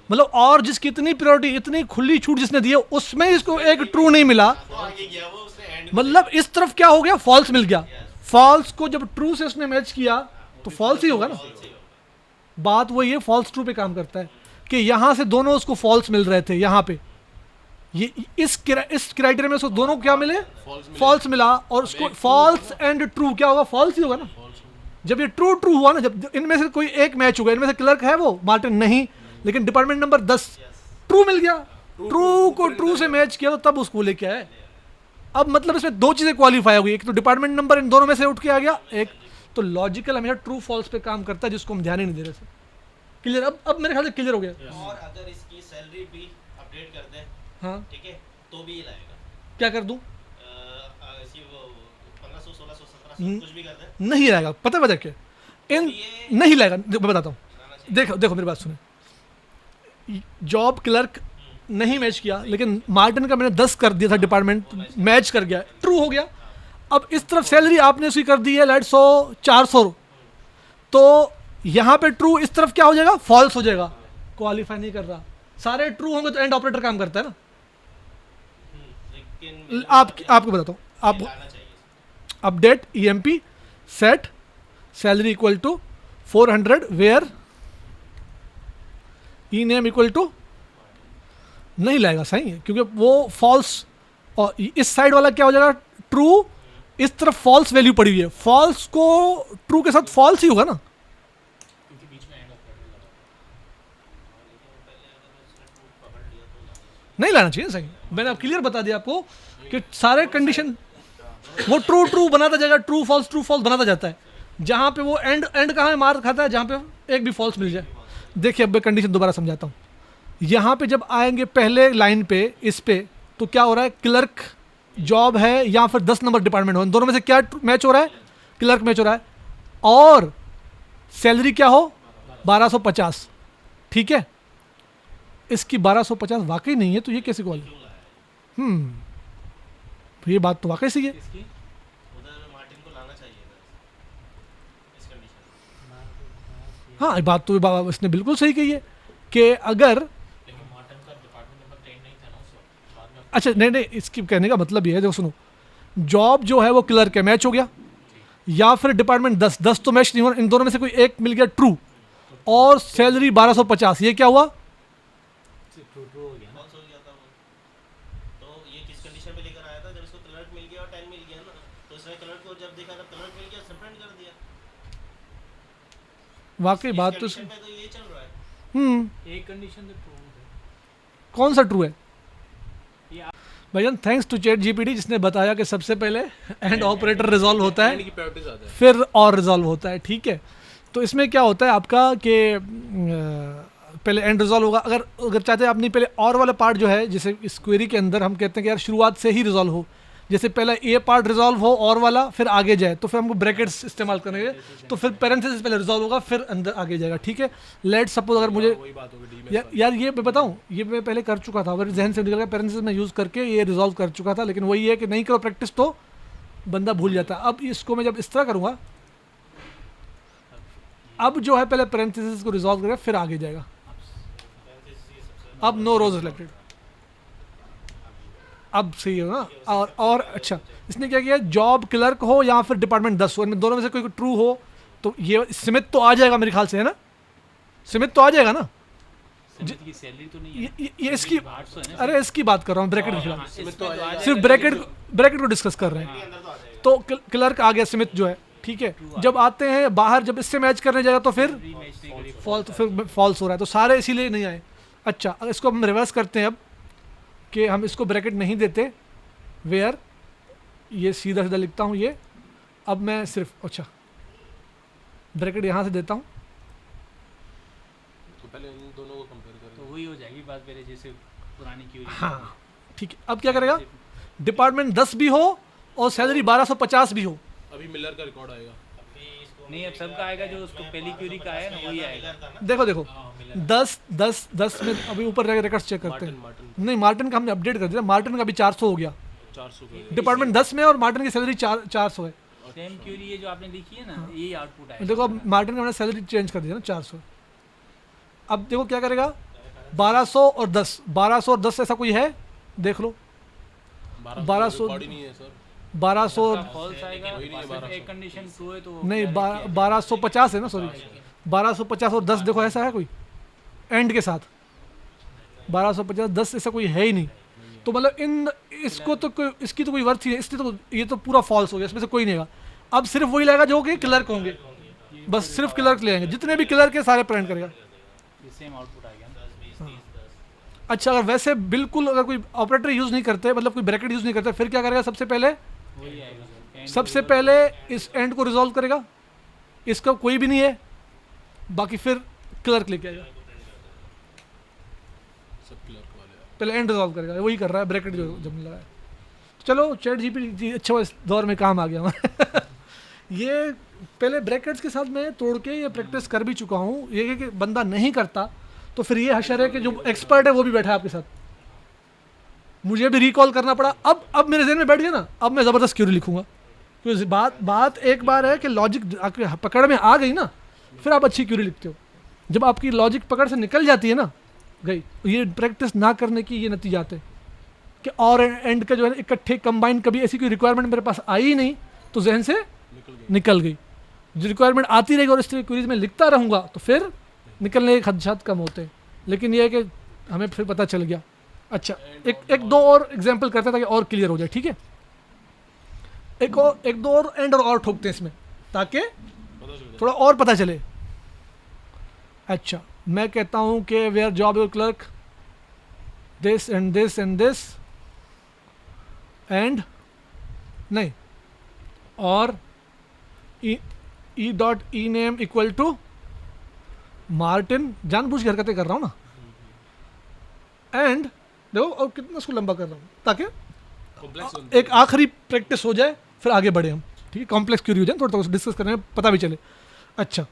मतलब और जिसकी इतनी प्रायोरिटी, इतनी खुली छूट जिसने दी है, उसमें इसको एक ट्रू नहीं मिला, तो आगे गया वो, उसने एंड मतलब इस तरफ क्या हो गया, फॉल्स मिल गया। फॉल्स को जब ट्रू से उसने मैच किया तो फॉल्स ही होगा ना। बात वही है, फॉल्स ट्रू पे काम करता है कि यहां से दोनों उसको फॉल्स मिल रहे थे, यहां पे ये इस क्राइटेरिया में उसको दोनों क्या मिले, फॉल्स मिला, और उसको फॉल्स एंड ट्रू क्या होगा, फॉल्स ही होगा ना। जब ये ट्रू ट्रू हुआ ना, जब इनमें से कोई एक मैच हुआ, इनमें से क्लर्क है वो मार्टिन नहीं, लेकिन डिपार्टमेंट नंबर 10 ट्रू मिल गया, ट्रू को ट्रू से मैच किया, तो तब उसको लेके आए। अब मतलब इसमें दो चीजें क्वालिफाई हो गई, एक तो डिपार्टमेंट नंबर इन दोनों में से उठ के आ गया, एक तो लॉजिकल हमेशा ट्रू फॉल्स पे काम करता है, जिसको हम ध्यान ही नहीं दे रहे थे। क्लियर? अब मेरे ख्याल से क्लियर हो गया। और अगर इसकी सैलरी भी अपडेट कर दे, हाँ, ठीक है, तो भी ये लाएगा। क्या कर दूं? इसकी वो 1500 1600 1700 कुछ भी कर दे, नहीं लाएगा। पता है वजह क्या? इन नहीं लाएगा, मैं बताता हूँ। देखो देखो मेरी बात सुने, जॉब क्लर्क नहीं मैच किया, लेकिन मार्टिन का मैंने 10 कर दिया था, डिपार्टमेंट मैच कर गया, ट्रू हो गया। अब इस तरफ सैलरी आपने उसकी कर दी है लेट 400, तो यहाँ पे ट्रू, इस तरफ क्या हो जाएगा, फॉल्स हो जाएगा, क्वालिफाई नहीं कर रहा। सारे ट्रू होंगे तो एंड ऑपरेटर काम करता है ना। लेकिन आपको बताता हूँ, आप लाना चाहिए। Update EMP set salary equal to 400 where E name equal to, नहीं लाएगा, सही है, क्योंकि वो फॉल्स, और इस साइड वाला क्या हो जाएगा, ट्रू, इस तरफ फॉल्स वैल्यू पड़ी हुई है, फॉल्स को ट्रू के साथ फॉल्स ही होगा ना। नहीं लाना चाहिए, सही, मैंने अब क्लियर बता दिया आपको कि सारे कंडीशन वो ट्रू ट्रू बनाता जाएगा, ट्रू फॉल्स बनाता जाता है। जहां पे वो एंड कहाँ है, मार खाता है, जहां पे एक भी फॉल्स मिल जाए। देखिए अब मैं कंडीशन दोबारा समझाता हूँ। यहाँ पे जब आएंगे पहले लाइन पे, इस पे, तो क्या हो रहा है, क्लर्क जॉब है या फिर 10 नंबर डिपार्टमेंट हो, इन दोनों में से क्या मैच हो रहा है, क्लर्क मैच हो रहा है, और सैलरी क्या हो, 1250, ठीक है। इसकी 1250 वाकई नहीं है, तो ये कैसे कॉल, ये बात तो वाकई सही है। उधर मार्टिन को लाना चाहिए था इस कंडीशन। हाँ, ये बात तो इसने बिल्कुल सही कही है कि अगर, अच्छा नहीं, इसकी कहने का मतलब ये है, देखो सुनो, जॉब जो है वो क्लर्क है, मैच हो गया, या फिर डिपार्टमेंट 10 तो मैच नहीं हुआ, इन दोनों में से कोई एक मिल गया ट्रू, और सैलरी 1250, ये क्या हुआ, फॉल्स हो गया था वो। तो ये किस कंडीशन पे लेकर आया था, जब इसको क्लर्क मिल गया और 10 मिल गया ना, तो इसने क्लर्क को जब देखा, जब क्लर्क मिल गया सस्पेंड कर दिया। वाकई इस बात तो कंडीशन पे तो ये चल रहा है। एक कंडीशन तो ट्रू है। कौन सा ट्रू है भाईजान? थैंक्स टू चैट जीपीटी, जिसने बताया कि सबसे पहले एंड ऑपरेटर रिजॉल्व होता है, एंड की प्रायोरिटी ज़्यादा है। फिर और रिजॉल्व होता है, ठीक है। तो इसमें क्या होता है आपका कि पहले एंड रिजॉल्व होगा, अगर चाहते हैं आपने पहले और वाला पार्ट जो है, जैसे इस क्वेरी के अंदर हम कहते हैं कि यार शुरुआत से ही रिजॉल्व हो, जैसे पहला ए पार्ट रिजॉल्व हो और वाला फिर आगे जाए, तो फिर हमको ब्रैकेट्स इस्तेमाल करेंगे, तो फिर पैरेंथेसिस पहले रिजॉल्व होगा फिर अंदर आगे जाएगा, ठीक है। लेट सपोज अगर मुझे वही बात होगी डी में यार ये मैं बताऊं, ये मैं पहले कर चुका था, अगर जहन से निकल गया, पैरेंथेसिस में यूज़ करके ये रिजॉल्व कर चुका था, लेकिन वही है कि नहीं करो प्रैक्टिस तो बंदा भूल जाता है। अब इसको मैं जब इस तरह करूँगा, अब जो है पहले पैरेंथेसिस को रिजॉल्व करेगा फिर आगे जाएगा। अब नो रोज रिलेक्टेड, अब सही है ना। और अच्छा, इसने क्या किया, जॉब क्लर्क हो या फिर डिपार्टमेंट 10 हो, इनमें दोनों में से कोई ट्रू हो, तो ये स्मिथ तो आ जाएगा मेरे ख्याल से, है ना, स्मिथ तो आ जाएगा ना। समिति की सैलरी तो नहीं है, ये इसकी, 800 है ना। अरे इसकी बात कर रहा हूँ, ब्रैकेट के हाँ, खिलाफ, इसमें तो आ जाएगा। सिर्फ ब्रैकेट को डिस्कस कर रहे हैं। तो क्लर्क आ गया, स्मिथ जो है, ठीक है। जब आते हैं बाहर, जब इससे मैच करने जाएगा तो फिर मैच नहीं करेगा। फॉल्स, फिर फॉल्स हो रहा है, तो सारे इसीलिए नहीं आए। अच्छा, अगर इसको हम रिवर्स करते हैं अब, कि हम इसको ब्रैकेट नहीं देते, वेयर, ये सीधा सीधा लिखता हूँ ये, अब मैं सिर्फ, अच्छा ब्रैकेट यहाँ से देता हूँ, तो पहले इन दोनों को कंपेयर करें। वही हो जाएगी बात मेरे जैसे पुरानी क्यूरी। हाँ ठीक है। अब क्या करेगा, डिपार्टमेंट 10 भी हो और सैलरी 1250 भी हो, अभी मिलर का रिकॉर्ड आएगा। अभी इसको नहीं, अब सबका आएगा जो उसको पहली क्यूरी का है ना वही आएगा। देखो देखो 10 में अभी ऊपर रिकॉर्ड्स चेक करते हैं। मार्टिन नहीं, मार्टिन का हमने अपडेट कर दिया, मार्टिन का अभी 400 हो गया 400 का डिपार्टमेंट 10 में, और मार्टिन की सैलरी 400 है। सेम क्यूरी ये जो आपने लिखी है ना यही आउटपुट आएगा। देखो अब मार्टिन का हमने सैलरी चेंज कर दिया ना 400। अब देखो क्या करेगा, 1200 और 10, 1200 और 10 ऐसा कोई है देख लो, 1200 रिकॉर्ड ही नहीं है सर। 1200 फॉल्स आएगा, वही नहीं है, सिर्फ एक कंडीशन ट्रू है तो वो नहीं, valid किया है। 1250 है ना, सॉरी 1250 और 10 देखो ऐसा है कोई एंड के साथ, 1250 10 ऐसा कोई है ही नहीं। तो मतलब इन इसको तो कोई, इसकी तो कोई वर्थ ही नहीं, इसलिए तो ये तो पूरा फॉल्स हो गया, इसमें से कोई नहीं आएगा। अब सिर्फ वही लगेगा जो कि क्लर्क होंगे, बस सिर्फ क्लर्क ले आएंगे, जितने भी क्लर्क है सारे प्रिंट करेगा। ये सेम आउटपुट आ गया ना। अच्छा, अगर वैसे बिल्कुल अगर कोई ऑपरेटर यूज़ नहीं करते, मतलब कोई ब्रैकेट यूज़ नहीं करते, फिर क्या करेगा, सबसे पहले वही आएगा End सबसे result पहले इस एंड को रिजॉल्व करेगा, इसका कोई भी नहीं है, बाकी फिर क्लर्क लेके आएगा, सब क्लर्क वाले हैं। पहले एंड रिजॉल्व करेगा, वही कर रहा है ब्रैकेट जो जब लगा है। चलो चैट जीपीटी अच्छा इस दौर में काम आ गया हमारे ये पहले ब्रैकेट्स के साथ मैं तोड़ के ये प्रैक्टिस कर भी चुका हूँ, ये है कि बंदा नहीं करता तो फिर ये हशर है कि जो एक्सपर्ट है वो भी बैठा है आपके साथ, मुझे भी रिकॉल करना पड़ा। अब मेरे जहन में बैठ गया ना, अब मैं ज़बरदस्त क्यूरी लिखूंगा, क्योंकि बात एक बार है कि लॉजिक आपके पकड़ में आ गई ना, फिर आप अच्छी क्यूरी लिखते हो। जब आपकी लॉजिक पकड़ से निकल जाती है ना, गई, ये प्रैक्टिस ना करने की ये नतीजा आते हैं कि और एंड का जो है इकट्ठे कंबाइन, कभी ऐसी कोई रिक्वायरमेंट मेरे पास आई ही नहीं तो जहन से निकल गई। जो रिक्वायरमेंट आती रहेगी और इस तरह की क्वेरीज में लिखता रहूँगा तो फिर निकलने के खदशात कम होते हैं, लेकिन ये है कि हमें फिर पता चल गया। अच्छा, एक दो और एग्जाम्पल करते हैं ताकि और क्लियर हो जाए, ठीक है। एक दो और एंड और ठोकते हैं इसमें ताकि थोड़ा और पता चले। अच्छा, मैं कहता हूँ कि where job your clerk this and this and this and नहीं, और E dot E name equal to Martin, जानबूझ के हरकतें कर रहा हूँ ना, एंड देखो और कितना इसको लंबा कर रहा हूँ ताकि कॉम्प्लेक्स एक आखिरी प्रैक्टिस हो जाए, फिर आगे बढ़े हम, ठीक है। कॉम्प्लेक्स क्यूरी हो जाए, थोड़ा डिस्कस करने में पता भी चले। अच्छा,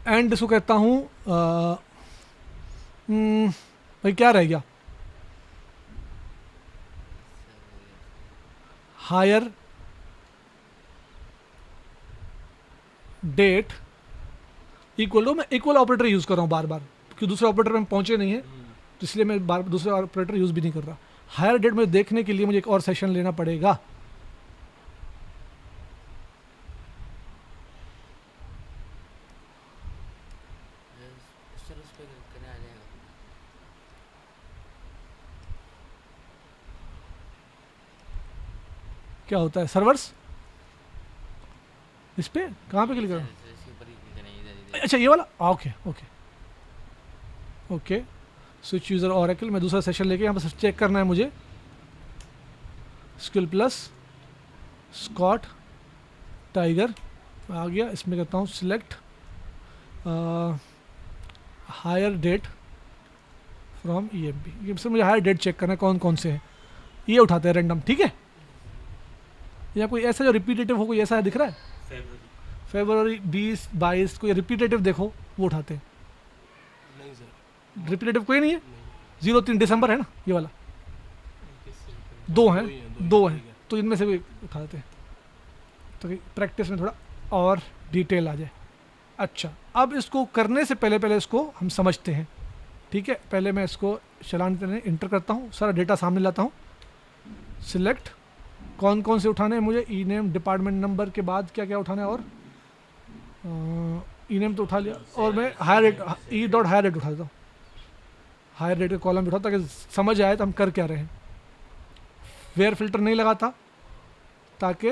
एंड इसको कहता हूँ भाई क्या रह गया, हायर डेट इक्वल टू, मैं इक्वल ऑपरेटर यूज़ कर रहा हूँ बार बार क्योंकि दूसरे ऑपरेटर में पहुँचे नहीं है, तो इसलिए मैं बार दूसरे ऑपरेटर यूज़ भी नहीं कर रहा। हायर डेट में देखने के लिए मुझे एक और सेशन लेना पड़ेगा। सर उस पर करने आ जाएगा। क्या होता है सर्वर्स, इस पे कहाँ पे क्लिक करूँ? इसके ऊपर ही click करना है, इधर अच्छा ये वाला, okay okay okay. Switch user oracle, मैं दूसरा सेशन लेके यहाँ पर चेक करना है मुझे। स्किल प्लस स्कॉट टाइगर आ गया, इसमें कहता हूँ select hire date from EMP। ये सर मुझे हायर डेट चेक करना है कौन कौन से हैं, ये उठाते हैं रैंडम, ठीक है। या कोई ऐसा जो रिपीटेटिव हो, कोई ऐसा दिख रहा है फरवरी 20 22, कोई रिपीटेटिव देखो वो उठाते हैं। नहीं सर, रिपीटेटिव कोई नहीं है, 03 दिसंबर है ना ये वाला, दो हैं, दो हैं, तो इनमें से कोई उठा देते हैं तो प्रैक्टिस में थोड़ा और डिटेल आ जाए। अच्छा, अब इसको करने से पहले इसको हम समझते हैं, ठीक है। पहले मैं इसको चलाने इंटर करता हूँ, सारा डेटा सामने लाता हूँ। सिलेक्ट कौन कौन से उठाने हैं मुझे, ई नेम, डिपार्टमेंट नंबर के बाद क्या क्या उठाना है, और ई नेम तो उठा लिया, और मैं hire date, E dot hire date उठा देता हूँ। हायर रेट का कॉलम उठा ताकि समझ आए तो हम कर क्या रहे हैं। वेयर फिल्टर नहीं लगाता ताकि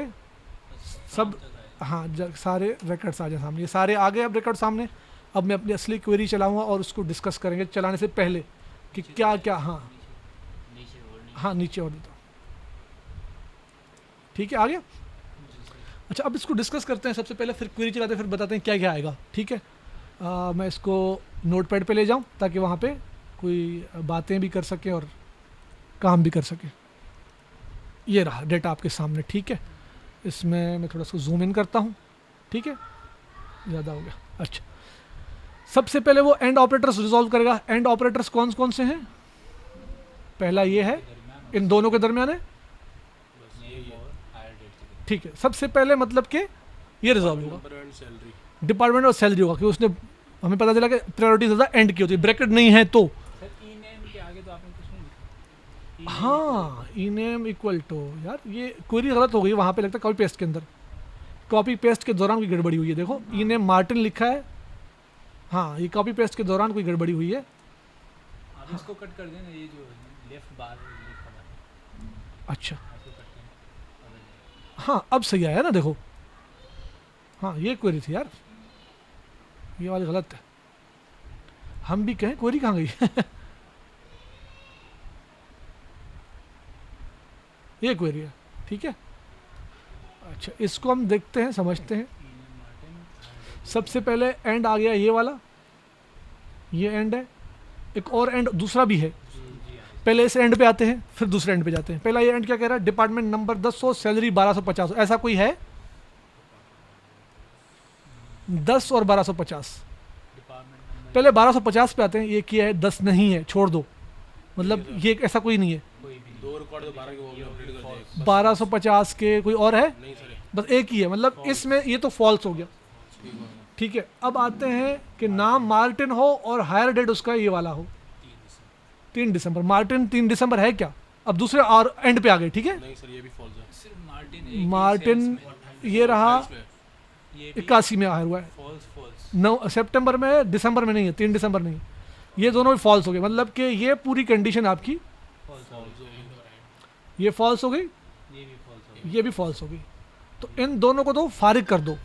सब, हाँ सारे रिकॉर्ड्स आ जाए सामने, ये सारे आ गए अब रिकॉर्ड सामने। अब मैं अपनी असली क्वेरी चलाऊंगा और उसको डिस्कस करेंगे चलाने से पहले कि क्या क्या, हाँ नीचे और नहीं। हाँ नीचे और देता हूँ, ठीक है, आ गया। अच्छा, अब इसको डिस्कस करते हैं सबसे पहले, फिर क्वेरी चलाते हैं, फिर बताते हैं क्या क्या आएगा, ठीक है। मैं इसको नोटपैड पे ले जाऊं ताकि वहाँ पे कोई बातें भी कर सकें और काम भी कर सकें। ये रहा डेटा आपके सामने, ठीक है। इसमें मैं थोड़ा सा जूम इन करता हूँ, ठीक है, ज़्यादा हो गया। अच्छा, सबसे पहले वो एंड ऑपरेटर्स रिजॉल्व करेगा। एंड ऑपरेटर्स कौन कौन से हैं? पहला ये है, इन दोनों के दरमियान है, ठीक है। सबसे पहले मतलब कि ये रिजॉल्व होगा नंबर एंड सैलरी, डिपार्टमेंट और सैलरी होगा, क्योंकि उसने हमें पता चला कि प्रायोरिटी ज़्यादा एंड की होती है, ब्रैकेट नहीं है तो। सर ई नेम के आगे तो आपने कुछ नहीं लिखा। हाँ, ई नेम इक्वल टू, यार ये क्वेरी गलत हो गई वहाँ पे, लगता है कॉपी पेस्ट के अंदर, कॉपी पेस्ट के दौरान कोई गड़बड़ी हुई है। देखो ई नेम मार्टिन लिखा है, हाँ ये कॉपी पेस्ट के दौरान कोई गड़बड़ी हुई है। आप इसको कट कर देना, ये जो लेफ्ट बार लिखा हुआ है अच्छा, इसको कट करें। हाँ अब सही आया ना, देखो हाँ ये क्वेरी थी यार, ये वाली गलत है। हम भी कहें क्वेरी कहाँ गई ये क्वेरी है, ठीक है। अच्छा, इसको हम देखते हैं, समझते हैं। सबसे पहले एंड आ गया ये वाला, ये एंड है। एक और एंड दूसरा भी है, पहले इस एंड पे आते हैं फिर दूसरे एंड पे जाते हैं। पहला ये एंड क्या कह रहा है? डिपार्टमेंट नंबर 10 हो, सैलरी 1250 हो। ऐसा कोई है? 10 और 1250। पहले 1250 पे आते हैं, ये किया है, 10 नहीं है, छोड़ दो, मतलब ये ऐसा कोई नहीं है। दो रिकॉर्ड तो 12 के वो भी अपडेट कर दिए। 1250 के कोई और है? नहीं सर, बस एक ही है, मतलब इसमें ये तो फॉल्स हो गया, ठीक है। ठीक है। अब आते हैं कि नाम मार्टिन हो और हायर डेट उसका ये वाला हो, 3 दिसंबर। मार्टिन 3 दिसंबर है क्या? अब दूसरे और एंड पे आ गए, ठीक है। नहीं सर, ये भी फॉल्स है। सिर्फ मार्टिन मार्टिन ये रहा इसमें 81 में हायर हुआ है, फॉल्स 9 सितंबर में है, दिसंबर में नहीं है, 3 दिसंबर नहीं है। ये दोनों भी फॉल्स हो गए, मतलब कि ये पूरी कंडीशन आपकी फॉल्स हो गई। ये फॉल्स हो गई, ये भी फॉल्स हो ये भी फॉल्स हो गई। तो इन दोनों को तो फारिग कर दो।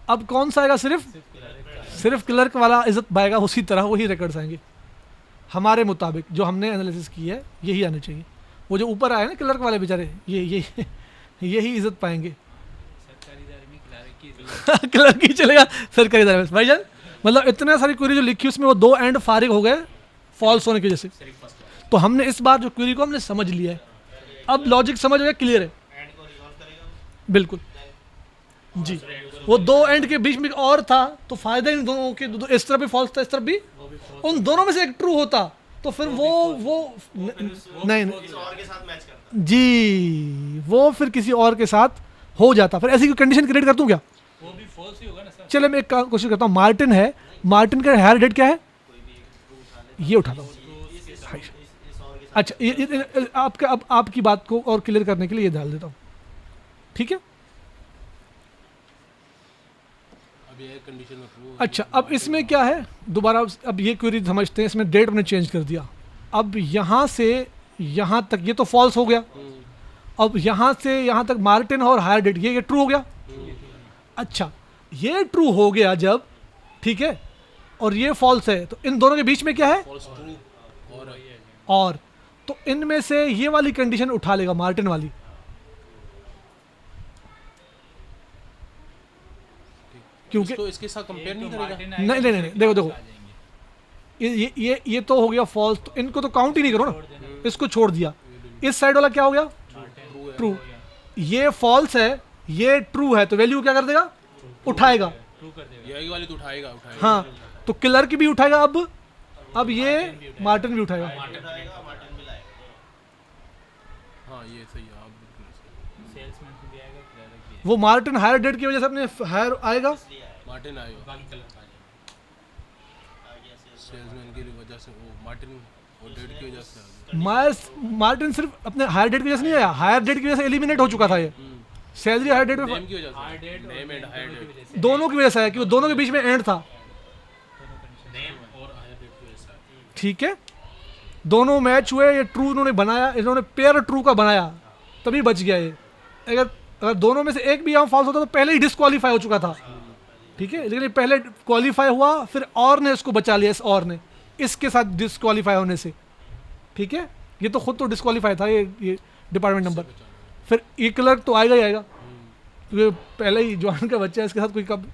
अब कौन सा आएगा? सिर्फ क्लर्क वाला इज्जत पाएगा, उसी तरह वही रिकॉर्ड्स आएंगे हमारे मुताबिक, जो हमने एनालिसिस की है यही आने चाहिए। वो जो ऊपर आए ना क्लर्क वाले बेचारे, ये यही इज्जत पाएंगे। सरकारी इदारे में क्लर्क की क्लर्क ही चलेगा सरकारी इदारे में भाईजान। मतलब इतने सारी क्वेरी जो लिखी उसमें वो 2 एंड फारिग हो गए फॉल्स होने की वजह से। तो हमने इस बार जो क्वेरी को हमने समझ लिया है, अब लॉजिक समझ गया, क्लियर है एंड को रिजॉल्व करेगा बिल्कुल जी। वो 2 एंड के बीच में और था तो फायदा इन दोनों के, इस तरफ भी फॉल्स था, इस तरफ भी, उन दोनों में से एक ट्रू होता तो फिर वो नहीं इस और के साथ मैच करता। जी, वो फिर किसी और के साथ हो जाता। फिर ऐसी कोई कंडीशन क्रिएट कर दूं क्या? वो भी फॉल्स ही होगा ना सर। चले मैं एक कोशिश करता हूँ। मार्टिन है, मार्टिन का हायर डेट क्या है? ये उठाता हूँ। अच्छा, ये आपका, अब आपकी बात को और क्लियर करने के लिए ये डाल देता हूँ, ठीक है। अब ये कंडीशन में ट्रू। अच्छा, अब इसमें क्या है दोबारा, अब ये क्वेरी समझते हैं। इसमें डेट हमने चेंज कर दिया, अब यहाँ से यहाँ तक ये तो फॉल्स हो गया। अब यहाँ से यहाँ तक मार्टिन और हायर डेट, ये ट्रू हो गया। अच्छा, ये ट्रू हो गया जब, ठीक है, और ये फॉल्स है, तो इन दोनों के बीच में क्या है? फॉल्स ट्रू और तो इनमें से ये वाली कंडीशन उठा लेगा, मार्टिन वाली। क्योंकि इसको इसके साथ कंपेयर नहीं करेगा। नहीं, देखो ये तो हो गया फॉल्स, तो इनको तो काउंट ही नहीं करो ना, इसको छोड़ दिया। इस साइड वाला क्या हो गया? ट्रू। ये फॉल्स है, ये ट्रू है, तो वैल्यू क्या कर देगा? उठाएगा। ट्रू कर देगा। ये वाली तो उठाएगा। हाँ, तो क्लर्क भी उठाएगा। अब ये मार्टिन भी उठाएगा। मार्टिन भी लाएगा। हाँ ये सही है, आप बिल्कुल सही। सेल्समैन भी आएगा, क्लर्क भी वो मार्टिन हायर डेट की वजह से अपने हायर आएगा। मार्टिन आएगा बाकी क्लर्क आ जाएगा। सेल्समैन की वजह से, वो मार्टिन और डेट की वजह से आ गया। मार्टिन सिर्फ अपने हायर डेट की वजह से नहीं आया, हायर डेट की वजह से एलिमिनेट हो चुका था ये। सैलरी हायर डेट नेम में की वजह हायर से, date name and hire date. दोनों की वजह से आया, कि वो दोनों के बीच में एंड था, नेम और हायर डेट की वजह से। ठीक है। दोनों मैच हुए, ये ट्रू इन्होंने बनाया, इन्होंने पेयर ट्रू का बनाया, तभी बच गया ये। अगर दोनों में से एक भी यहाँ फॉल्स होता तो पहले ही डिस्क्वालीफाई हो चुका था, ठीक है। लेकिन ये पहले क्वालिफाई हुआ, फिर और ने इसको बचा लिया, इस और ने इसके साथ डिस्क्वालीफाई होने से, ठीक है। ये तो खुद तो डिस्क्वालीफाई था, ये डिपार्टमेंट नंबर। फिर ये क्लर्क तो आएगा ही आएगा, क्योंकि पहले ही जॉन का बच्चा है, इसके साथ कोई कब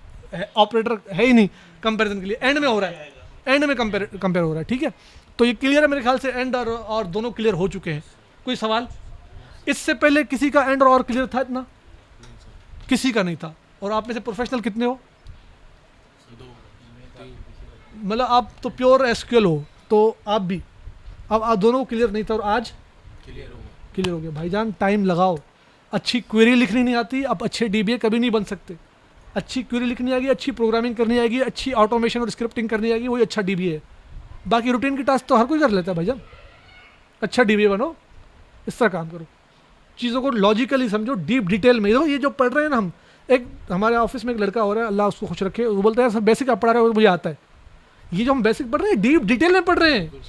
ऑपरेटर है ही नहीं कंपैरिजन के लिए, एंड में हो रहा है, एंड में कंपेयर हो रहा है, ठीक है। तो ये क्लियर है मेरे ख्याल से, एंड और दोनों क्लियर हो चुके हैं। कोई सवाल? इससे पहले किसी का एंड और क्लियर था इतना? किसी का नहीं था। और आप में से प्रोफेशनल कितने हो? मतलब आप तो प्योर एसक्यूएल हो, तो आप भी, अब आप दोनों को क्लियर नहीं था और आज क्लियर हो गया। भाईजान टाइम लगाओ, अच्छी क्वेरी लिखनी नहीं आती, आप अच्छे डीबीए कभी नहीं बन सकते। अच्छी क्वेरी लिखनी आएगी, अच्छी प्रोग्रामिंग करनी आएगी, अच्छी ऑटोमेशन और स्क्रिप्टिंग करनी आएगी, वही अच्छा डीबीए है। बाकी रूटीन की टास्क तो हर कोई कर लेता है भाईजान। अच्छा डीबीए बनो, इस तरह काम करो, चीज़ों को लॉजिकली समझो, डीप डिटेल में। देखो ये जो पढ़ रहे हैं ना हम, एक हमारे ऑफिस में एक लड़का हो रहा है, अल्लाह उसको खुश रखे, वो बोलता है सर बेसिक आप पढ़ा रहे हो मुझे आता है। ये जो हम बेसिक पढ़ रहे हैं डीप डिटेल में पढ़ रहे हैं,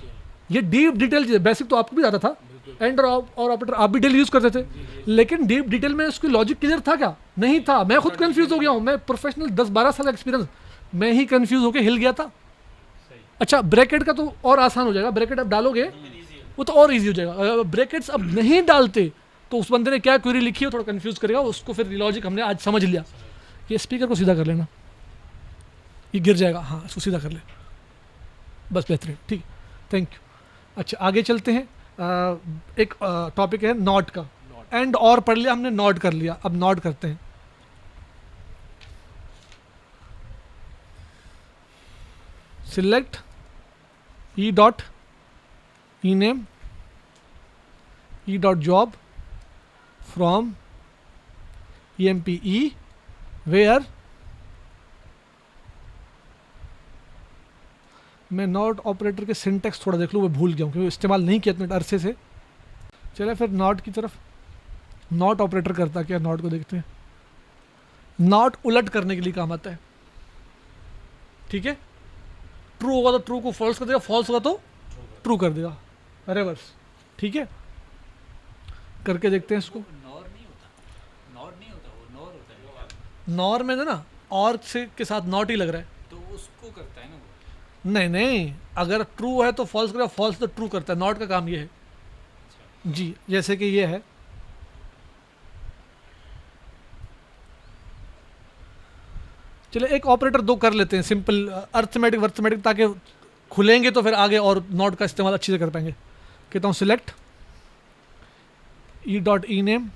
ये डीप डिटेल चीज़। बेसिक तो आपको भी आता था, एंड और ऑपरेटर आप भी डेली यूज़ करते थे, लेकिन डीप डिटेल में उसकी लॉजिक क्लियर था क्या? नहीं था। मैं खुद कंफ्यूज हो गया हूँ, मैं प्रोफेशनल 10-12 साल एक्सपीरियंस, मैं ही कंफ्यूज होकर हिल गया था। अच्छा ब्रैकेट का तो और आसान हो जाएगा, ब्रैकेट आप डालोगे वो तो और इजी हो जाएगा। अगर ब्रैकेट्स अब नहीं डालते तो उस बंदे ने क्या क्वेरी लिखी है थोड़ा कंफ्यूज करेगा उसको, फिर लॉजिक हमने आज समझ लिया। ये स्पीकर को सीधा कर लेना, ये गिर जाएगा, हाँ इसको सीधा कर ले, बस बेहतरीन, ठीक, थैंक यू। अच्छा आगे चलते हैं। एक टॉपिक है नॉट का। एंड और पढ़ लिया हमने, नॉट कर लिया, अब नॉट करते हैं। Select E dot E name E dot job from EMPE where, मैं नॉट ऑपरेटर के सिंटेक्स थोड़ा देख लूँ, मैं भूल गया हूँ क्योंकि इस्तेमाल नहीं किया इतने अरसे से। चले फिर नॉट की तरफ। नॉट ऑपरेटर करता क्या, नॉट को देखते हैं। नॉट उलट करने के लिए काम आता है, ठीक है। ट्रू होगा तो ट्रू को फॉल्स कर देगा, फॉल्स होगा तो ट्रू कर देगा, रिवर्स, ठीक है। करके देखते हैं इसको। नॉर नहीं होता, नॉर नहीं होता, वो नॉर होता है। नॉर में ना और से के साथ नॉट ही लग रहा है, तो उसको करता है ना वो। नहीं नहीं, अगर ट्रू है तो फॉल्स करेगा, फॉल्स तो ट्रू करता है। नॉट का काम ये है जी, जैसे कि ये है, चलिए एक ऑपरेटर दो कर लेते हैं सिंपल अर्थमेटिक वर्थमेटिक, ताकि खुलेंगे तो फिर आगे और नॉट का इस्तेमाल अच्छी से कर पाएंगे। कहता हूँ select E dot E name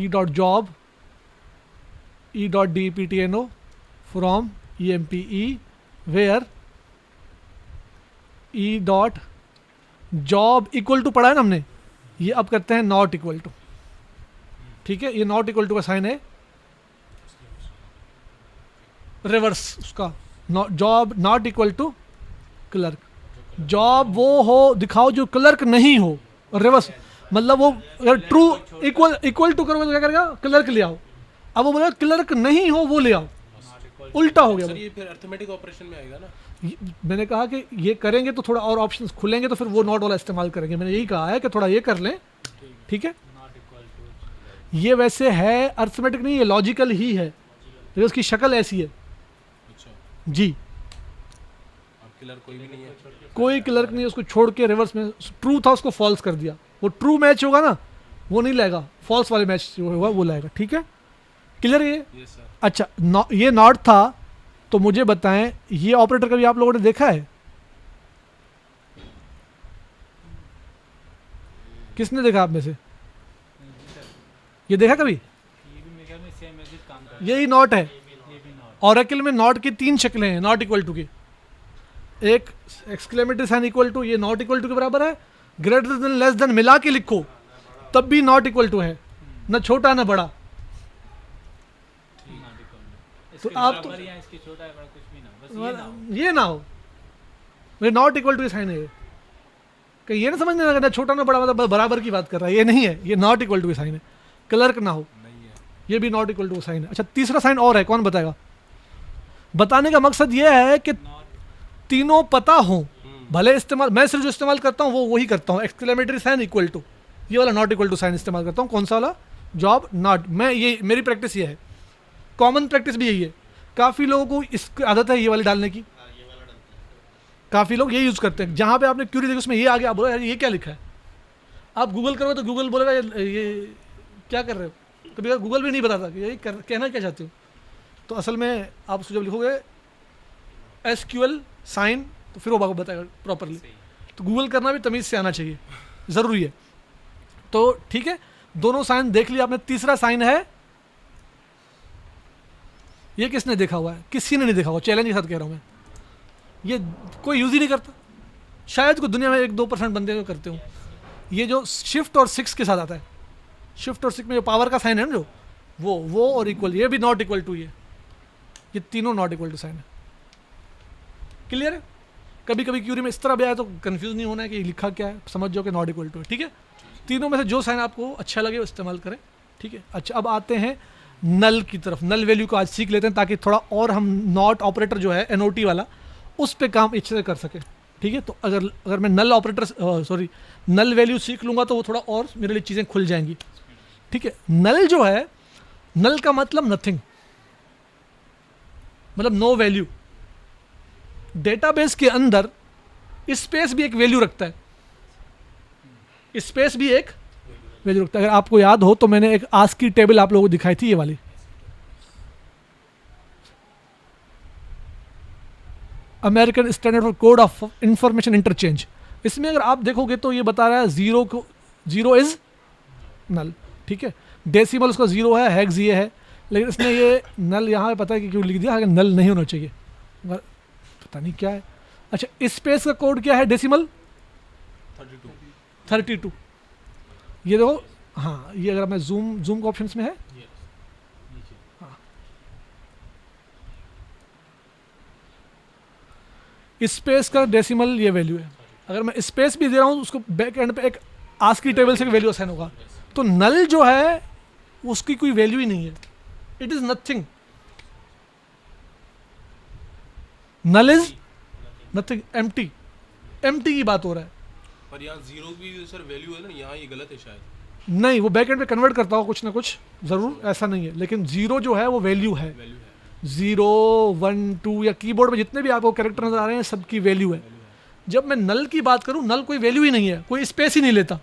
E dot job E dot DPTNO from EMPE where E dot job equal to पढ़ा है ना हमने, ये अब करते हैं नॉट इक्वल टू, ठीक है। ये नॉट इक्वल टू का साइन है रिवर्स उसका, job not equal to clerk. Job वो हो दिखाओ जो क्लर्क नहीं हो, रिवर्स मतलब वो अगर ट्रू इक्वल टू करोगे तो क्या करेगा, क्लर्क ले आओ। अब वो बोलेगा क्लर्क नहीं हो वो ले आओ, उल्टा हो गया सर वो। ये फिर अर्थमेटिक ऑपरेशन में आएगा ना। मैंने कहा कि ये करेंगे तो थोड़ा और ऑप्शंस खुलेंगे तो फिर वो नॉट वाला इस्तेमाल करेंगे। मैंने यही कहा है कि थोड़ा ये कर लें, ठीक है। ये वैसे है अर्थमेटिक नहीं, ये लॉजिकल ही है, लेकिन उसकी शक्ल ऐसी है अच्छा, जी। अब किलर कोई भी नहीं है। कोई क्लर्क नहीं है, उसको छोड़ के रिवर्स में ट्रू था उसको फॉल्स कर दिया। वो ट्रू मैच होगा ना वो नहीं लाएगा, फॉल्स वाले मैच जो होगा वो लाएगा, ठीक है। क्लियर ये? Yes sir. अच्छा ये नॉट था, तो मुझे बताएं ये ऑपरेटर कभी आप लोगों ने देखा है? किसने देखा आप में से? ये देखा कभी? ये भी मेरे ख्याल में सेम एज इट काम करता यही नॉट है। है, ये भी नॉट। ऑरेकल में नॉट की 3 शक्लें हैं नॉट इक्वल टू की। एक एक्सक्लेमेटरी साइन इक्वल टू, ये नॉट इक्वल टू के बराबर है। ग्रेटर देन लेस देन मिला के लिखो तब भी नॉट इक्वल टू है, ना छोटा ना बड़ा। इसके आप तो- बराबर या इसके छोटा है बड़ा कुछ भी ना, बस ये ना हो। ये ना हो, ये नॉट इक्वल टू साइन है। कहीं ये ना समझने लगा ना छोटा ना बड़ा मतलब बराबर की बात कर रहा है, ये नहीं है, ये नॉट इक्वल टू साइन है। क्लर्क ना हो, नहीं है। ये भी नॉट इक्वल टू साइन है। अच्छा तीसरा साइन और है, कौन बताएगा? बताने का मकसद ये है कि तीनों पता हो, भले इस्तेमाल मैं सिर्फ जो इस्तेमाल करता हूँ वो वही करता हूँ। एक्सक्लेमेटरी साइन इक्वल टू, ये वाला नॉट इक्वल टू साइन इस्तेमाल करता हूँ। कौन सा वाला? Job not. मैं ये मेरी प्रैक्टिस ये है, कॉमन प्रैक्टिस भी यही है। काफ़ी लोगों को इसकी आदत है ये वाली डालने की, काफ़ी लोग ये यूज़ करते हैं। जहाँ पे आपने क्यूरी देखी उसमें ये आ गया, आप बोलो यार ये क्या लिखा है। आप गूगल करोगे तो गूगल बोलेगा ये क्या कर रहे हो, कभी गूगल भी नहीं बताता कि ये कहना क्या चाहते हो। तो असल में आप उसको जब लिखोगे SQL साइन तो फिर वो आपको बताएगा प्रॉपरली। तो गूगल करना भी तमीज़ से आना चाहिए, ज़रूरी है। तो ठीक है, दोनों साइन देख लिया आपने। तीसरा साइन है, ये किसने देखा हुआ है? किसी ने नहीं देखा हुआ, चैलेंज के साथ कह रहा हूँ मैं। ये कोई यूज़ ही नहीं करता, शायद कोई दुनिया में 1-2% बंदे करते हो। ये जो शिफ्ट और 6 के साथ आता है, शिफ्ट और 6 में जो पावर का साइन है ना, जो वो और इक्वल, ये भी नॉट इक्वल टू, ये तीनों नॉट इक्वल टू साइन है। क्लियर है? कभी कभी क्यूरी में इस तरह भी आया तो कंफ्यूज नहीं होना है कि लिखा क्या है, समझ जाओ कि नॉट इक्वल टू है। ठीक है, तीनों में से जो साइन आपको अच्छा लगे वो इस्तेमाल करें। ठीक है, अच्छा अब आते हैं नल की तरफ। नल वैल्यू को आज सीख लेते हैं ताकि थोड़ा और हम नॉट ऑपरेटर जो है NOT वाला, उस पे काम अच्छे से कर सकें। ठीक है, तो अगर मैं नल ऑपरेटर नल वैल्यू सीख लूँगा तो वो थोड़ा और मेरे लिए चीज़ें खुल जाएंगी। ठीक है, नल जो है, नल का मतलब नथिंग, मतलब नो वैल्यू। डेटाबेस के अंदर स्पेस भी एक वैल्यू रखता है, स्पेस भी एक वैल्यू रखता है। अगर आपको याद हो तो मैंने एक आस्की टेबल आप लोगों को दिखाई थी, ये वाली, American standard for code of information interchange. इसमें अगर आप देखोगे तो ये बता रहा है जीरो इज नल। ठीक है, डेसिमल उसका 0 है, हेक्स ये है, लेकिन इसने ये नल यहाँ पे पता है कि क्यों लिख दिया, नल नहीं होना चाहिए, पता नहीं क्या है। अच्छा, स्पेस का कोड क्या है? डेसिमल 32। ये देखो, हाँ, ये अगर मैं जूम का ऑप्शंस में है, हाँ, स्पेस का डेसिमल ये वैल्यू है। अगर मैं स्पेस भी दे रहा हूँ, उसको बैक एंड पे एक आस्की टेबल से वैल्यू असाइन होगा। तो नल जो है उसकी कोई वैल्यू ही नहीं है, it is nothing. Null is nothing, empty की बात हो रहा है। पर यहाँ 0 की सर वैल्यू है ना, यहाँ ये गलत है शायद। नहीं, वो बैक एंड पे कन्वर्ट करता हो कुछ ना कुछ, ज़रूर, ऐसा नहीं है, लेकिन 0 जो है वो वैल्यू है। 0, 1, 2 या कीबोर्ड में जितने भी आपको कैरेक्टर नजर आ रहे हैं सबकी वैल्यू है। जब मैं नल की बात करूं, नल कोई वैल्यू ही नहीं है, कोई स्पेस ही नहीं लेता।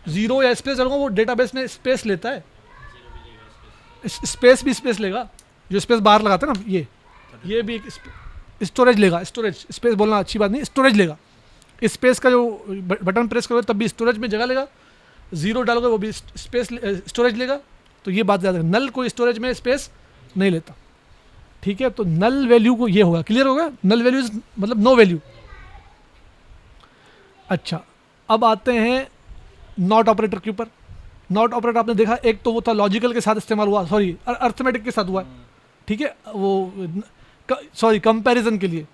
0 या स्पेस डालूंगा, वो डेटाबेस में स्पेस लेता है, स्पेस भी स्पेस लेगा। जो स्पेस बाहर लगाते हैं ना, ये भी एक स्टोरेज लेगा। स्टोरेज, स्पेस बोलना अच्छी बात नहीं, स्टोरेज लेगा। स्पेस का जो बटन प्रेस करोगे तब भी स्टोरेज में जगह लेगा, 0 डालोगे वो भी स्टोरेज लेगा। तो ये बात याद है, नल कोई स्टोरेज में स्पेस नहीं लेता। ठीक है, तो नल वैल्यू को ये होगा, क्लियर होगा? नल वैल्यू मतलब नो वैल्यू। अच्छा, अब आते हैं नॉट ऑपरेटर के ऊपर। नॉट ऑपरेटर आपने देखा, एक तो वो था लॉजिकल के साथ इस्तेमाल हुआ, सॉरी अर्थमेटिक के साथ हुआ। ठीक है, वो कंपैरिजन के लिए,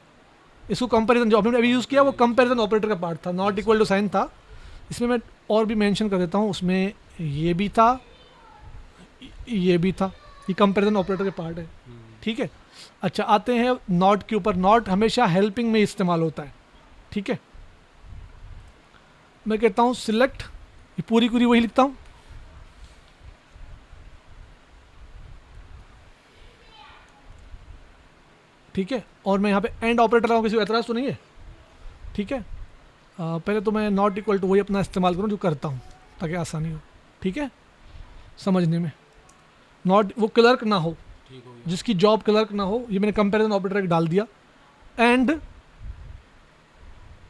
इसको कंपैरिजन जो आपने अभी यूज़ किया वो कंपैरिजन ऑपरेटर का पार्ट था, नॉट इक्वल टू साइन था। इसमें मैं और भी मेंशन कर देता हूँ, उसमें ये भी था, ये भी था, ये कंपैरिजन ऑपरेटर के पार्ट है। ठीक है, अच्छा आते हैं नॉट के ऊपर। नॉट हमेशा हेल्पिंग में इस्तेमाल होता है। ठीक है, मैं कहता हूँ सिलेक्ट, ये पूरी वही लिखता हूँ, ठीक है, और मैं यहाँ पे एंड ऑपरेटर लगाऊँ, किसी को एतराज़ तो नहीं है? ठीक है, पहले तो मैं नॉट इक्वल टू वही अपना इस्तेमाल करूँ जो करता हूँ, ताकि आसानी हो। ठीक है, समझने में, नॉट वो क्लर्क ना हो, जिसकी जॉब क्लर्क ना हो, ये मैंने कंपैरिजन ऑपरेटर डाल दिया। And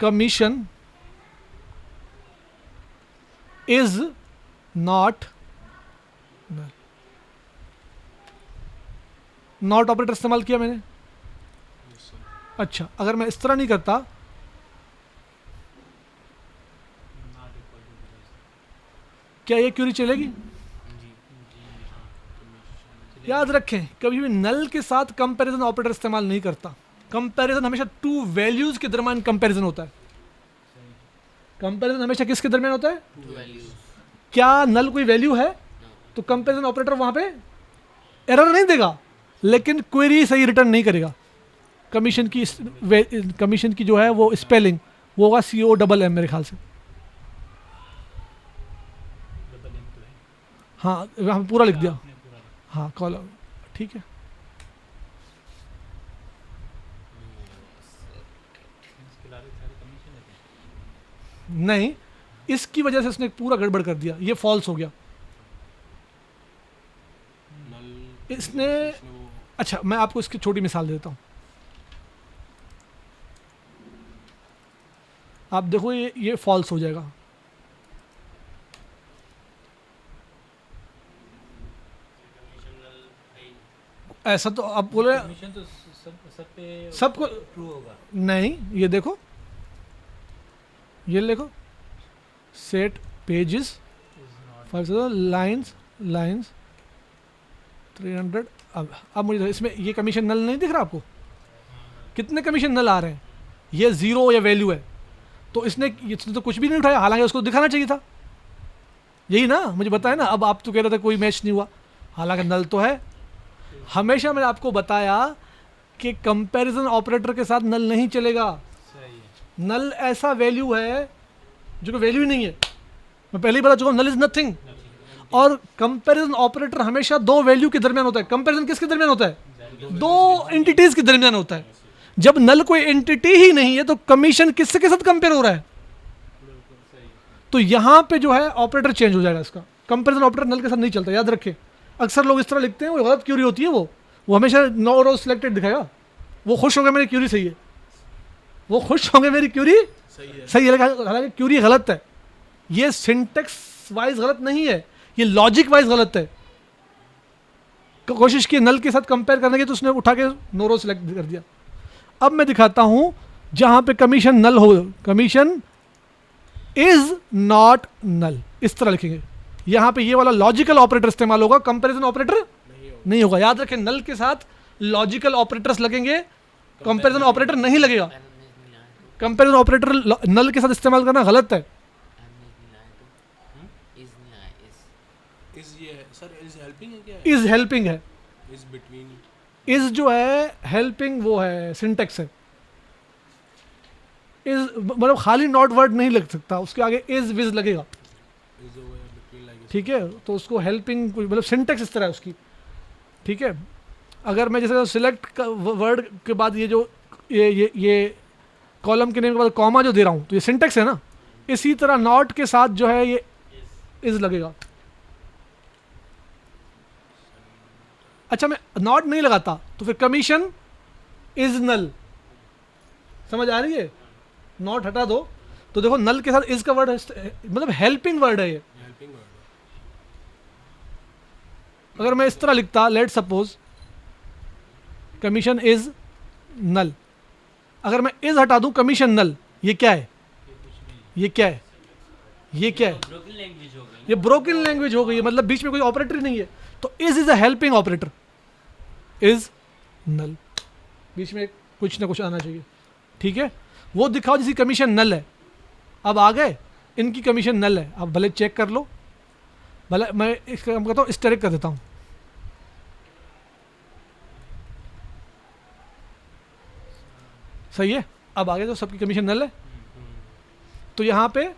commission is not operator इस्तेमाल किया मैंने। अच्छा, अगर मैं इस तरह नहीं करता, क्या ये क्यूरी चलेगी? याद रखें, कभी भी नल के साथ कंपैरिजन ऑपरेटर इस्तेमाल नहीं करता। कंपैरिजन हमेशा 2 वैल्यूज के दरमियान कंपैरिजन होता है। कंपैरिजन हमेशा किसके दरमियान होता है? 2 वैल्यूज। क्या नल कोई वैल्यू है तो कंपैरिजन ऑपरेटर वहां पे एरर नहीं देगा, लेकिन क्वेरी सही रिटर्न नहीं करेगा। कमीशन की जो है वो स्पेलिंग वो होगा COMM मेरे ख्याल से। हाँ, हम पूरा लिख दिया, हाँ कॉलम, ठीक है। नहीं, इसकी वजह से उसने पूरा गड़बड़ कर दिया, ये फॉल्स हो गया। इसने अच्छा, मैं आपको इसकी छोटी मिसाल देता हूँ। आप देखो ये फॉल्स हो जाएगा। ऐसा तो आप बोले कमीशन तो सब पे सबको ट्रू होगा। नहीं, ये देखो, ये देखो, सेट पेजेस फॉर लाइंस 300। अब मुझे इसमें ये कमीशन नल नहीं दिख रहा आपको? कितने कमीशन नल आ रहे हैं? ये ज़ीरो या वैल्यू है, तो इसने तो कुछ भी नहीं उठाया, हालांकि उसको दिखाना चाहिए था। यही ना, मुझे बताया ना। अब आप तो कह रहे थे कोई मैच नहीं हुआ, हालांकि नल तो है। हमेशा मैंने आपको बताया कि कंपैरिजन ऑपरेटर के साथ नल नहीं चलेगा। सही है। नल ऐसा वैल्यू है जो कि वैल्यू ही नहीं है। मैं पहले ही बता चुका हूँ, नल इज नथिंग। और कंपैरिजन ऑपरेटर हमेशा दो वैल्यू के दरमियान होता है। कंपैरिजन किसके दरमियान होता है? दो एंटिटीज के दरमियान होता है। जब नल कोई एंटिटी ही नहीं है तो कमीशन किससे के साथ कंपेयर हो रहा है? तो यहां पे जो है ऑपरेटर चेंज हो जाएगा इसका। कंपैरिजन ऑपरेटर नल के साथ नहीं चलता, याद रखें। अक्सर लोग इस तरह लिखते हैं, वो गलत क्यूरी होती है। वो हमेशा नो रो सिलेक्टेड दिखाएगा। वो खुश हो गए मेरी क्यूरी सही है, वो खुश होंगे मेरी क्यूरी सही है, हालांकि क्यूरी गलत है। ये सिंटेक्स वाइज गलत नहीं है, ये लॉजिक वाइज गलत है। कोशिश की नल के साथ कंपेयर करने की, तो उसने उठा के नो रो सिलेक्ट कर दिया। अब मैं दिखाता हूं जहां पे कमीशन नल हो, कमीशन इज नॉट नल, इस तरह लिखेंगे। यहां पे ये वाला लॉजिकल ऑपरेटर इस्तेमाल होगा, कंपैरिजन ऑपरेटर नहीं होगा। याद रखें, नल के साथ लॉजिकल ऑपरेटर्स लगेंगे, कंपैरिजन ऑपरेटर नहीं लगेगा। कंपैरिजन ऑपरेटर नल के साथ इस्तेमाल करना गलत है। इज ये है सर, इज हेल्पिंग है क्या? इज हेल्पिंग है। इज बिटवीन इज जो है हेल्पिंग, वो है सिंटेक्स है। इज मतलब खाली नॉट वर्ड नहीं लग सकता, उसके आगे इज विज लगेगा। इज ओवर बिटवीन लाइक ठीक है, तो उसको हेल्पिंग मतलब सिंटेक्स इस तरह है उसकी। ठीक है, अगर मैं जैसे सिलेक्ट वर्ड के बाद ये जो ये कॉलम के नेम के बाद कॉमा जो दे रहा हूँ, तो ये सिंटेक्स है ना। इसी तरह नॉट के साथ जो है ये इज लगेगा। अच्छा, मैं नॉट नहीं लगाता तो फिर कमीशन इज नल, समझ आ रही है? नॉट हटा दो तो देखो नल के साथ इज का वर्ड मतलब हेल्पिंग वर्ड है ये। Helping word. अगर मैं इस तरह लिखता, let suppose commission is null, अगर मैं इज हटा दूं कमीशन नल, ये क्या है? ये क्या है? ये क्या है? ब्रोकन लैंग्वेज हो गई। ये ब्रोकन लैंग्वेज हो गई है, मतलब बीच में कोई ऑपरेटर ही नहीं है। तो is a helping operator, is null, बीच में कुछ ना कुछ आना चाहिए। ठीक है, वो दिखाओ जिसकी कमीशन नल है। अब आ गए, इनकी कमीशन नल है, अब भले चेक कर लो। भले मैं इसका काम करता हूँ, स्टेरिक कर देता हूँ। सही है, अब आगे तो सबकी कमीशन नल है। तो यहाँ पे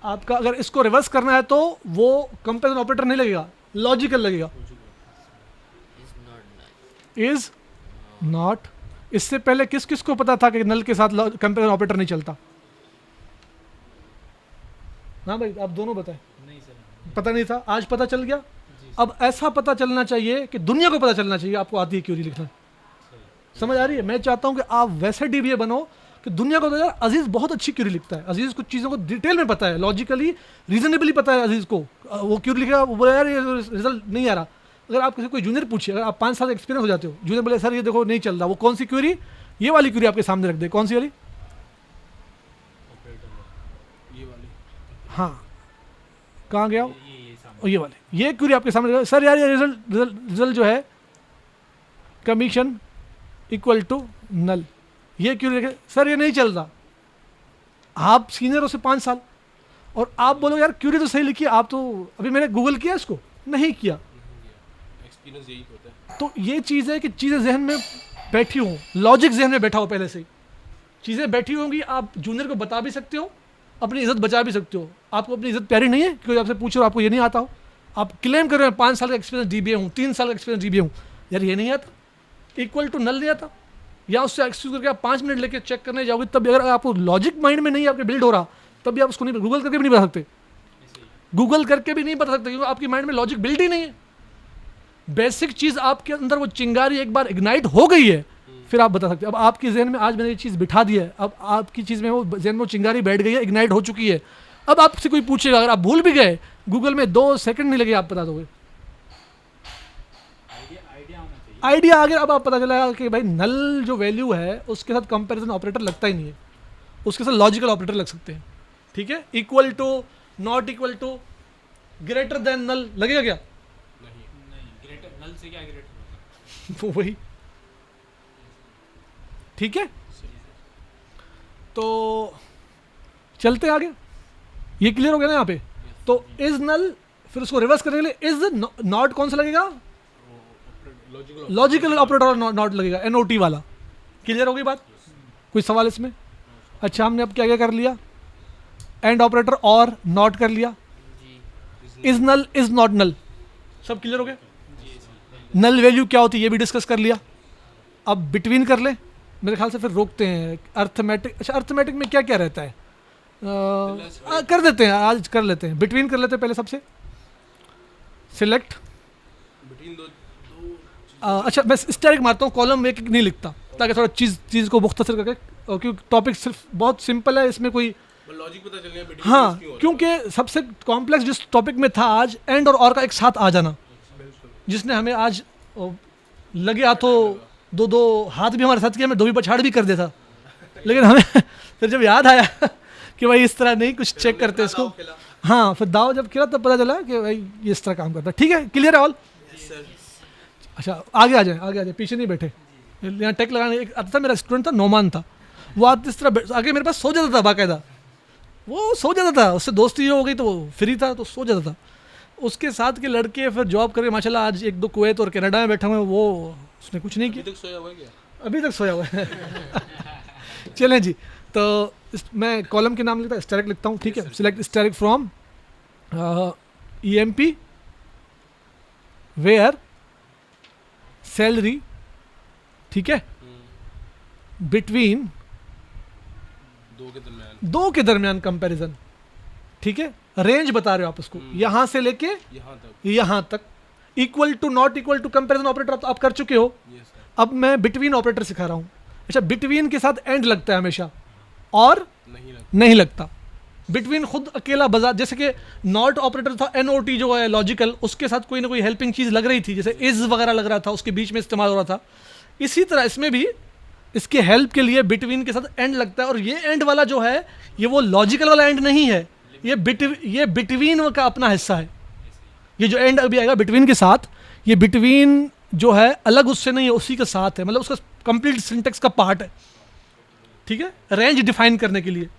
आपका अगर इसको रिवर्स करना है तो वो कंपैरिजन ऑपरेटर नहीं लगेगा, लॉजिकल लगेगा। Is not. इससे पहले किस किस को पता था कि नल के साथ कंपैरिजन ऑपरेटर नहीं चलता? हाँ भाई, आप दोनों बताएं। नहीं सर, पता नहीं था, आज पता चल गया। अब ऐसा पता चलना चाहिए कि दुनिया को पता चलना चाहिए आपको आती है क्यूरी लिखना। समझ आ रही है? मैं चाहता हूँ कि आप वैसे डीबीए बनो कि दुनिया को तो यार अजीज़ बहुत अच्छी क्यूरी लिखता है। अजीज़ कुछ चीज़ों को डिटेल में पता है, लॉजिकली रीजनेबली पता है अजीज़ को। वो क्यूरी लिखेगा, वो बोला यार ये रिजल्ट नहीं आ रहा। अगर आप किसी कोई जूनियर पूछिए, अगर आप 5 साल एक्सपीरियंस हो जाते हो, जूनियर बोले सर ये देखो नहीं चल रहा, वो कौन सी क्यूरी? ये वाली क्यूरी आपके सामने रख दे। कौन सी वाली? ये वाली। हाँ, कहाँ गया? ये सामने और ये वाले, ये क्यूरी आपके सामने सर यार ये रिजल्ट जो है कमीशन इक्वल टू नल, ये क्यूरी लिखे सर ये नहीं चल रहा। आप सीनियर हो से 5 साल और आप बोलो यार क्यूरी तो सही लिखी है, आप तो अभी मैंने गूगल किया इसको नहीं किया। एक्सपीरियंस यही होता है। तो ये चीज़ है कि चीज़ें जहन में बैठी हों, लॉजिक जहन में बैठा हो पहले से ही। चीज़ें बैठी होंगी, आप जूनियर को बता भी सकते हो, अपनी इज्जत बचा भी सकते हो। आपको अपनी इज्जत प्यारी नहीं है क्योंकि आपसे पूछ रहे हो आपको ये नहीं आता हो, आप क्लेम कर रहे हो 5 साल का एक्सपीरियंस डीबीए हूँ, 3 साल का एक्सपीरियंस डीबीए हूँ, यार ये नहीं आता, इक्वल टू नल नहीं आता। या उससे एक्सक्यूज करके आप 5 मिनट लेके चेक करने जाओगे, तब भी अगर आपको लॉजिक माइंड में नहीं आपके बिल्ड हो रहा, तब भी आप उसको नहीं, गूगल करके भी नहीं बता सकते। गूगल करके भी नहीं बता सकते क्योंकि आपकी माइंड में लॉजिक बिल्ड ही नहीं है। बेसिक चीज़ आपके अंदर वो चिंगारी एक बार इग्नाइट हो गई है, फिर आप बता सकते हैं। अब आपके जहन में आज मैंने ये चीज़ बिठा दी है, अब आपकी चीज़ में वो जहन में वो चिंगारी बैठ गई है, इग्नाइट हो चुकी है। अब आपसे कोई पूछेगा, अगर आप भूल भी गए, गूगल में 2 सेकंड नहीं लगे, आप बता दोगे। आइडिया आ गया। अब आप पता चला कि भाई नल जो वैल्यू है उसके साथ कंपैरिजन ऑपरेटर लगता ही नहीं है, उसके साथ लॉजिकल ऑपरेटर लग सकते हैं। ठीक है, equal to, not equal to, greater than null लगेगा क्या? नहीं, ग्रेटर नल से क्या ग्रेटर होगा? वो वही। ठीक है, तो चलते हैं आगे। ये क्लियर हो गया ना यहाँ पे? तो इज नल, फिर उसको रिवर्स करने के लिए इज नॉट कौन सा लगेगा? लॉजिकल ऑपरेटर नॉट लगेगा, NOT वाला। क्लियर हो गई बात? कोई सवाल इसमें? अच्छा, हमने अब क्या क्या कर लिया? एंड ऑपरेटर और नॉट कर लिया, is null, is not null, सब क्लियर हो गया। नल वैल्यू क्या होती है ये भी डिस्कस कर लिया। अब बिटवीन कर ले मेरे ख्याल से, फिर रोकते हैं अर्थमेटिक। अच्छा, अर्थमेटिक में क्या क्या रहता है? कर देते हैं, आज कर लेते हैं, बिटवीन कर लेते हैं पहले सबसे। सिलेक्ट, बिटवीन दो अच्छा मैं स्टैटिक मारता हूँ, कॉलम एक नहीं लिखता, ताकि थोड़ा चीज़ को मुख्तसर करके, क्योंकि टॉपिक सिर्फ बहुत सिंपल है, इसमें कोई लॉजिक पता चल गया। हाँ, क्योंकि सबसे कॉम्प्लेक्स जिस टॉपिक में था आज, एंड और का एक साथ आ जाना, जिसने हमें आज लगे हाथों दो हाथ भी हमारे साथ किया, हमें 2 भी पछाड़ भी कर दिया था, लेकिन हमें फिर जब याद आया कि भाई इस तरह नहीं, कुछ चेक करते इसको। हाँ, फिर दाव जब खेला तब पता चला कि भाई ये इस तरह काम करता है। ठीक है, क्लियर है ऑल? अच्छा, आगे आ जाए, पीछे नहीं बैठे। यहाँ टेक लगाने एक आता था, मेरा स्टूडेंट था, नौमान था, वो आज इस तरह आगे मेरे पास सो जाता था बाकायदा, वो सो जाता था, उससे दोस्ती हो गई तो वो फ्री था तो सो जाता था। उसके साथ के लड़के फिर जॉब करके माशाल्लाह आज 1-2 कुवैत और कनाडा में बैठा हुए, वो उसने कुछ नहीं किया, अभी तक सोया हुआ है क्या? अभी तक सोया हुआ है। चलें जी, तो मैं कॉलम के नाम लिखता, स्टैटिक लिखता हूँ। ठीक है, select static from EMP where salary, ठीक है, बिटवीन दो के दरमियान कंपैरिजन। ठीक है, रेंज बता रहे हो आप उसको, यहां से लेके यहां तक, equal to, not equal to, comparison operator आप कर चुके हो। अब मैं बिटवीन ऑपरेटर सिखा रहा हूं। अच्छा, बिटवीन के साथ एंड लगता है हमेशा, और नहीं लगता। बिटवीन खुद अकेला बाजार, जैसे कि नॉट ऑपरेटर था, NOT जो है लॉजिकल, उसके साथ कोई ना कोई हेल्पिंग चीज़ लग रही थी, जैसे इज वगैरह लग रहा था, उसके बीच में इस्तेमाल हो रहा था। इसी तरह इसमें भी इसके हेल्प के लिए बिटवीन के साथ एंड लगता है, और ये एंड वाला जो है ये वो लॉजिकल वाला एंड नहीं है, ये बिटवीन का अपना हिस्सा है। ये जो एंड अभी आएगा बिटवीन के साथ, ये बिटवीन जो है अलग उससे नहीं है, उसी के साथ है, मतलब उसका कंप्लीट सिंटेक्स का पार्ट है। ठीक है, रेंज डिफाइन करने के लिए,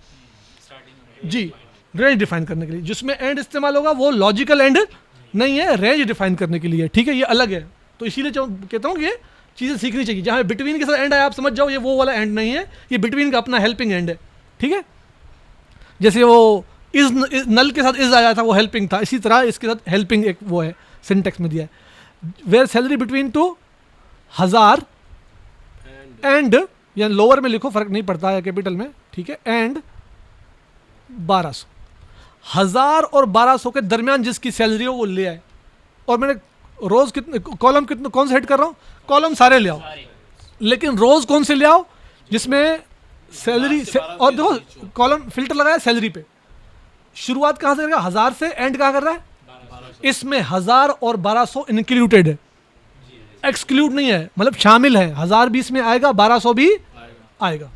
जी, रेंज डिफाइन करने के लिए जिसमें एंड इस्तेमाल होगा वो लॉजिकल एंड नहीं है, रेंज डिफाइन करने के लिए। ठीक है, ये अलग है, तो इसीलिए कहता हूँ कि ये चीज़ें सीखनी चाहिए। जहाँ बिटवीन के साथ एंड आया आप समझ जाओ ये वो वाला एंड नहीं है, ये बिटवीन का अपना हेल्पिंग एंड है। ठीक है, जैसे वो इज नल के साथ इज आया था, वो हेल्पिंग था, इसी तरह इसके साथ हेल्पिंग एक वो है, सिंटेक्स में दिया है। वेयर सैलरी बिटवीन 1000 एंड, या लोअर में लिखो, फर्क नहीं पड़ता है कैपिटल में। ठीक है, एंड 1200, 1000 और 1200 के दरमियान जिसकी सैलरी हो वो ले आए। और मैंने रोज कितने कॉलम, कितने कौन से हेड कर रहा हूँ, कॉलम सारे ले आओ, लेकिन रोज कौन से ले आओ जिसमें सैलरी से, और देखो कॉलम फिल्टर लगाया सैलरी पे, शुरुआत कहाँ से करेगा, 1000 से, एंड कहाँ कर रहा है, इसमें 1000 और 1200 इंक्लूडेड है, एक्सक्लूड नहीं है, मतलब शामिल है। 1000 भी इसमें आएगा, 1200 भी आएगा।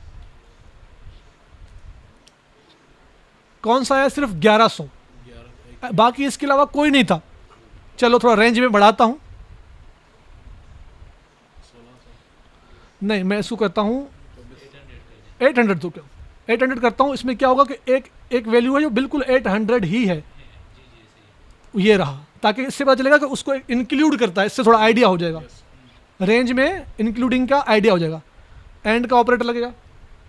कौन सा है, सिर्फ 1100, बाकी इसके अलावा कोई नहीं था। चलो थोड़ा रेंज में बढ़ाता हूं, नहीं मैं इसको करता हूं 800, तो क्या 800 करता हूं। इसमें क्या होगा कि एक वैल्यू है जो बिल्कुल 800 ही है, ये रहा, ताकि इससे पता चलेगा कि उसको इंक्लूड करता है, इससे थोड़ा आइडिया हो जाएगा, रेंज में इंक्लूडिंग का आइडिया हो जाएगा। एंड का ऑपरेटर लगेगा,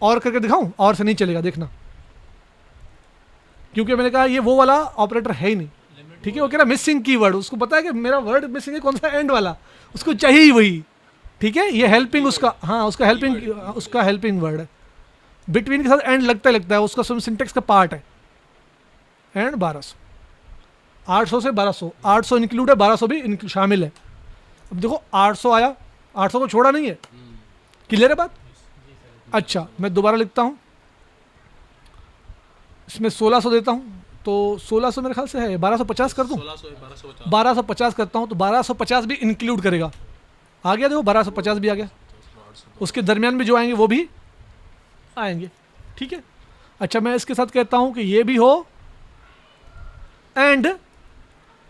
और करके दिखाऊं, और से नहीं चलेगा, देखना, क्योंकि मैंने कहा ये वो वाला ऑपरेटर है ही नहीं। ठीक है, वो कह रहा मिसिंग कीवर्ड, उसको पता है कि मेरा वर्ड मिसिंग है, कौन सा, एंड वाला, उसको चाहिए ही वही। ठीक है, ये हेल्पिंग उसका, हाँ उसका हेल्पिंग वर्ड है। बिटवीन के साथ एंड लगता है, उसका सिंटेक्स का पार्ट है। एंड 1200, 800 से 1200, 800 इंक्लूड है, 1200 भी शामिल है। अब देखो 800 आया, 800 को छोड़ा नहीं है, क्लियर है बात? अच्छा मैं दोबारा लिखता हूँ, इसमें 1600 देता हूँ, तो 1600 मेरे ख्याल से है, 1250 कर दूँ, 1250 करता हूँ, तो 1250 भी इंक्लूड करेगा, आ गया देखो 1250 भी आ गया, उसके दरमियान में जो आएंगे वो भी आएंगे, ठीक है। अच्छा मैं इसके साथ कहता हूँ कि ये भी हो एंड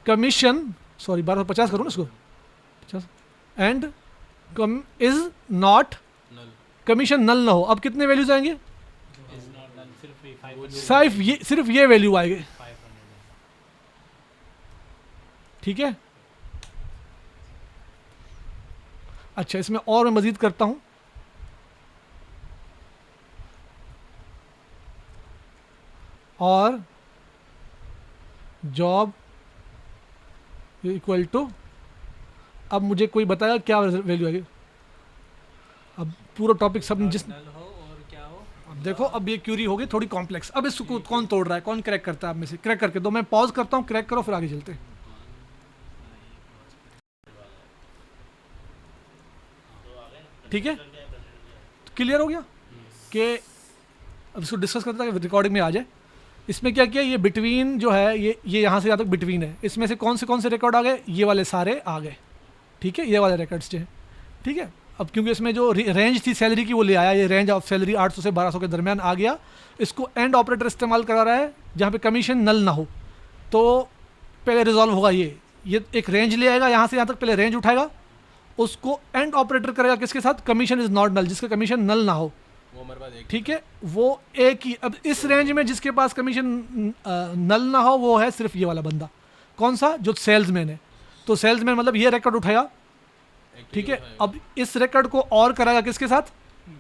कमीशन, सॉरी 1250 करूँ ना इसको 50, and comm is not commission null ना हो। अब कितने वैल्यूज आएंगे? सिर्फ ये वैल्यू आएंगे, ठीक है। अच्छा इसमें और मैं मजीद करता हूं, और जॉब इक्वल टू, अब मुझे कोई बताया क्या वैल्यू आएगी? अब पूरा टॉपिक सब जिस नल हो और क्या हो, अब देखो, अब ये क्यूरी होगी थोड़ी कॉम्प्लेक्स। अब इसको कौन तोड़ रहा है, कौन क्रैक करता है? आप में से क्रैक करके दो, मैं पॉज करता हूँ, क्रैक करो, फिर आगे चलते हैं। ठीक है, क्लियर हो गया कि अब इसको डिस्कस करते हैं, रिकॉर्डिंग में आ जाए। इसमें क्या किया, ये बिटवीन जो है, ये यहाँ से यहाँ तक बिटवीन है, इसमें से कौन से रिकॉर्ड आ गए? ये वाले सारे आ गए, ठीक है, ये वाले रिकॉर्ड्स जो हैं, ठीक है। अब क्योंकि इसमें जो रेंज थी सैलरी की वो ले आया, ये रेंज ऑफ सैलरी 800 से 1200 के दरमियान आ गया। इसको एंड ऑपरेटर इस्तेमाल करा रहा है जहाँ पे कमीशन नल ना हो, तो पहले रिजॉल्व होगा ये एक रेंज ले आएगा, यहाँ से यहाँ तक पहले रेंज उठाएगा, उसको एंड ऑपरेटर करेगा किसके साथ? कमीशन इज नॉट नल, जिसका कमीशन नल ना हो, ठीक है, वो एक ही। अब इस रेंज में जिसके पास कमीशन नल ना हो वो है सिर्फ ये वाला बंदा, कौन सा? जो सेल्समैन है। तो सेल्समैन मतलब ये रिकॉर्ड उठाया, ठीक है। अब इस रिकॉर्ड को और कराएगा किसके साथ?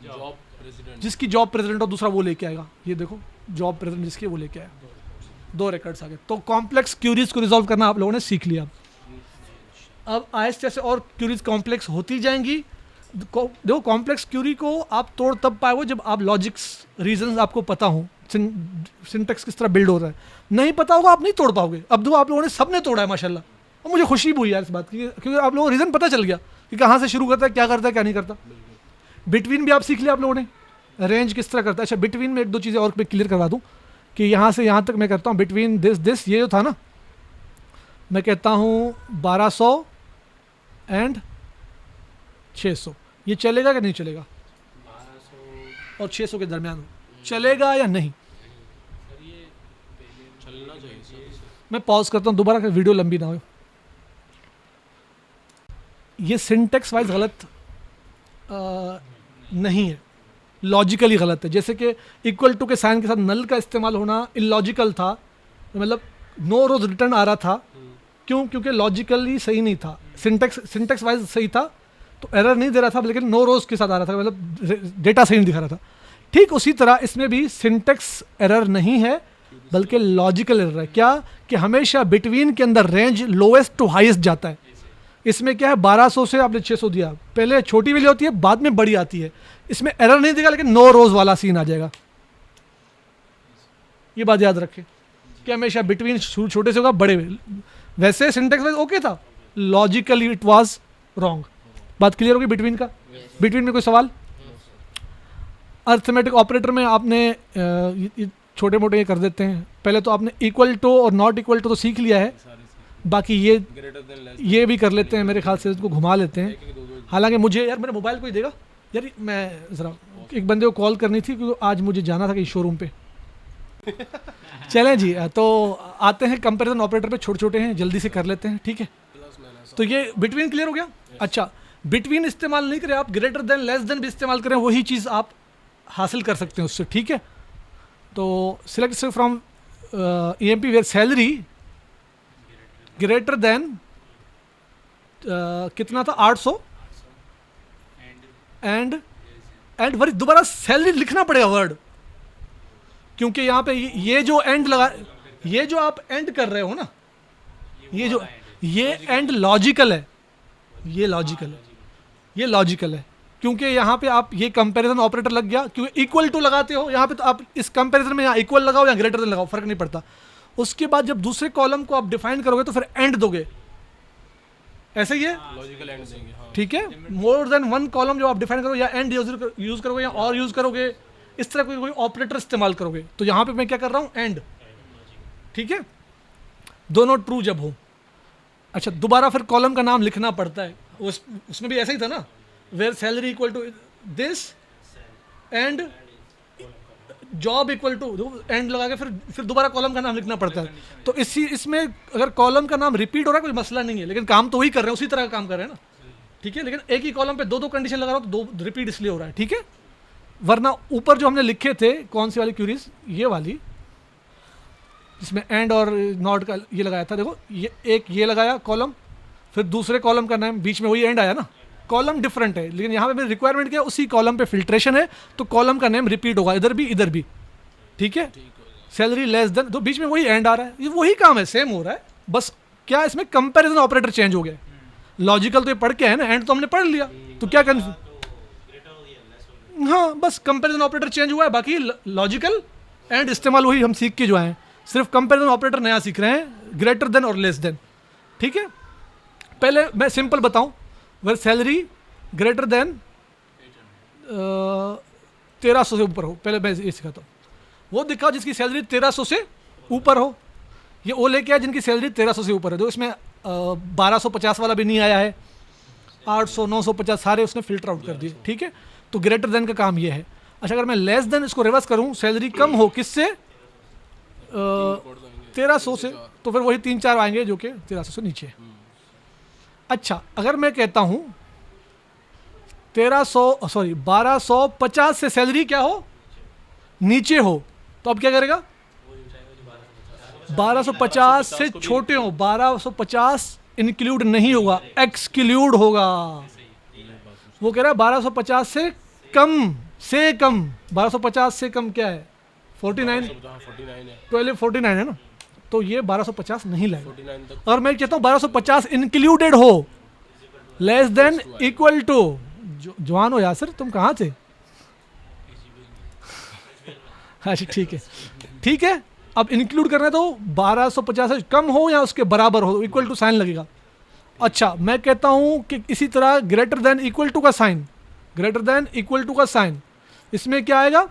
जॉब प्रेसिडेंट, जिसकी जॉब प्रेसिडेंट हो, दूसरा वो लेके आएगा। ये देखो जॉब प्रेसिडेंट जिसकी, वो लेके आया, दो रिकॉर्ड्स आ गए। तो कॉम्प्लेक्स क्यूरीज को रिजॉल्व करना आप लोगों ने सीख लिया। अब आहिस्ते से और क्यूरीज कॉम्प्लेक्स होती जाएंगी। देखो कॉम्प्लेक्स क्यूरी को आप तोड़ तब पाओगे जब आप लॉजिक्स रीजंस आपको पता हो, सिंटेक्स किस तरह बिल्ड हो रहा है। नहीं पता होगा आप नहीं तोड़ पाओगे। अब देखो आप लोगों ने सबने तोड़ा है माशाल्लाह, और मुझे खुशी भी हुई यार इस बात की, क्योंकि आप लोगों को रीज़न पता चल गया कि कहाँ से शुरू करता है, क्या करता है, क्या नहीं करता। बिटवीन भी आप सीख लिया आप लोगों ने, रेंज किस तरह करता है। अच्छा बिटवीन में एक दो चीज़ें और मैं क्लियर करवा दूँ कि यहाँ से यहाँ तक मैं करता हूँ बिटवीन दिस ये जो था ना, मैं कहता हूँ 1200 एंड 600, ये चलेगा कि नहीं चलेगा? 1200 और 600 के दरमियान चलेगा या नहीं? चलना चाहिए। मैं पॉज करता हूँ दोबारा, वीडियो लंबी ना हो। ये सिंटेक्स वाइज गलत नहीं है, लॉजिकली गलत है। जैसे कि इक्वल टू के साइन के साथ नल का इस्तेमाल होना इलॉजिकल था, मतलब नो रोज रिटर्न आ रहा था। क्यों? क्योंकि लॉजिकली सही नहीं था, सिंटेक्स वाइज सही था, तो एरर नहीं दे रहा था, लेकिन नो रोज के साथ आ रहा था, मतलब डेटा सही नहीं दिखा रहा था। ठीक उसी तरह इसमें भी सिंटेक्स एरर नहीं है, बल्कि लॉजिकल एरर है। क्या? कि हमेशा बिटवीन के अंदर रेंज लोएस्ट टू हाईएस्ट जाता है। इसमें क्या है, 1200 से आपने 600 दिया, पहले छोटी वैल्यू होती है, बाद में बड़ी आती है। इसमें एरर नहीं देगा, लेकिन नो रोज वाला सीन आ जाएगा। ये बात याद रखें कि हमेशा बिटवीन छोटे से होगा, बड़े में। वैसे सिंटेक्स वाइज ओके था, लॉजिकली इट वाज रॉन्ग। बात क्लियर होगी बिटवीन का? बिटवीन में कोई सवाल? अर्थमेटिक ऑपरेटर में आपने छोटे मोटे ये कर देते हैं। पहले तो आपने इक्वल टू और नॉट इक्वल टू तो सीख लिया है, बाकी ये भी कर लेते हैं मेरे ख्याल से, इसको घुमा लेते हैं। हालांकि मुझे यार मेरे मोबाइल को ही देगा यार, मैं ज़रा एक बंदे को कॉल करनी थी क्योंकि आज मुझे जाना था कहीं शोरूम पे। चलें जी, तो आते हैं कंपैरिजन ऑपरेटर पे, छोटे छोटे हैं, जल्दी से कर लेते हैं, ठीक है। तो ये बिटवीन क्लियर हो गया। अच्छा बिटवीन इस्तेमाल नहीं करें आप, ग्रेटर देन लेस देन भी इस्तेमाल करें, वही चीज़ आप हासिल कर सकते हैं उससे, ठीक है। तो select from EMP where salary greater than कितना था, 800 एंड वरी दोबारा सैलरी लिखना पड़ेगा वर्ड, क्योंकि यहाँ पे ये जो एंड लगा, ये जो आप एंड कर रहे हो ना, ये एंड लॉजिकल है, ये लॉजिकल है, क्योंकि यहाँ पे आप ये कंपैरिजन ऑपरेटर लग गया, क्योंकि इक्वल टू लगाते हो यहाँ पे, तो आप इस कंपैरिजन में यहाँ इक्वल लगाओ या ग्रेटर देन लगाओ, फर्क नहीं पड़ता। उसके बाद जब दूसरे कॉलम को आप डिफाइन करोगे तो फिर एंड दोगे, ऐसे ही है, लॉजिकल एंड देंगे, हाँ। ठीक है। मोर देन वन कॉलम जो आप डिफाइन करोगे या एंड यूज करोगे या और यूज करोगे, इस तरह कोई ऑपरेटर इस्तेमाल करोगे, तो यहाँ पे मैं क्या कर रहा हूँ, एंड, ठीक है, दोनों ट्रू जब हो। अच्छा, दोबारा फिर कॉलम का नाम लिखना पड़ता है, उसमें भी ऐसा ही था ना, where salary equal to this and job equal to, and लगा के फिर दोबारा कॉलम का नाम लिखना पड़ता है। तो इसमें अगर कॉलम का नाम रिपीट हो रहा है कोई मसला नहीं है, लेकिन काम तो वही कर रहे हैं, उसी तरह का काम कर रहे हैं ना, ठीक है। लेकिन एक ही कॉलम पे दो कंडीशन लगा रहा हूँ तो दो रिपीट इसलिए हो रहा है, ठीक है। वरना ऊपर जो हमने लिखे थे कौन सी वाली क्यूरीज, ये वाली जिसमें एंड और नॉट का ये लगाया था, देखो ये एक ये लगाया कॉलम, फिर दूसरे कॉलम का नाम, बीच में वही एंड आया ना, कॉलम डिफरेंट है, लेकिन यहाँ पे मेरी रिक्वायरमेंट क्या है, उसी कॉलम पे फिल्ट्रेशन है, तो कॉलम का नेम रिपीट होगा इधर भी, ठीक है। सैलरी लेस देन, तो बीच में वही एंड आ रहा है, ये वही काम है, सेम हो रहा है, बस क्या इसमें कंपैरिजन ऑपरेटर चेंज हो गया। लॉजिकल तो ये पढ़ के है ना, एंड तो हमने पढ़ लिया, तो क्या हाँ, बस कंपैरिजन ऑपरेटर चेंज हुआ है, बाकी लॉजिकल एंड इस्तेमाल वही हम सीख के जो आए हैं, सिर्फ कंपैरिजन ऑपरेटर नया सीख रहे हैं, ग्रेटर देन और लेस देन, ठीक है। पहले मैं सिंपल बताऊं, वेयर सैलरी ग्रेटर देन 1300 से ऊपर हो, पहले मैं ये सिखाता हूँ। वो दिखाओ जिसकी सैलरी 1300 से ऊपर हो, ये वो लेके आया जिनकी सैलरी 1300 से ऊपर है, तो इसमें 1250 वाला भी नहीं आया है, 800 950 सारे उसने फिल्टर आउट कर दिए, ठीक है। तो ग्रेटर देन का काम ये है। अच्छा, अगर मैं लेस देन इसको रिवर्स करूँ, सैलरी कम हो किससे, 1300 से, तो फिर वही 3-4 आएंगे जो कि 1300 से नीचे है। अच्छा, अगर मैं कहता हूँ 1250 से सैलरी क्या हो, नीचे हो, तो अब क्या करेगा, 1250 से छोटे हो, 1250 इंक्लूड नहीं होगा, एक्सक्लूड होगा। वो कह रहा है 1250 से कम 1250 से कम क्या है, 49 49 है, 49 है ना, तो ये 1250 नहीं लाएगा। 49 तक और मैं कहता हूँ 1250 इंक्लूडेड हो, लेस देन इक्वल टू, जवान हो यासर, तुम कहाँ थे, अच्छा ठीक है। अब इंक्लूड करना है तो 1250 से कम हो या उसके बराबर हो, इक्वल टू साइन लगेगा। अच्छा, मैं कहता हूँ कि इसी तरह ग्रेटर देन इक्वल टू का sign, greater than equal to का साइन, इसमें क्या आएगा,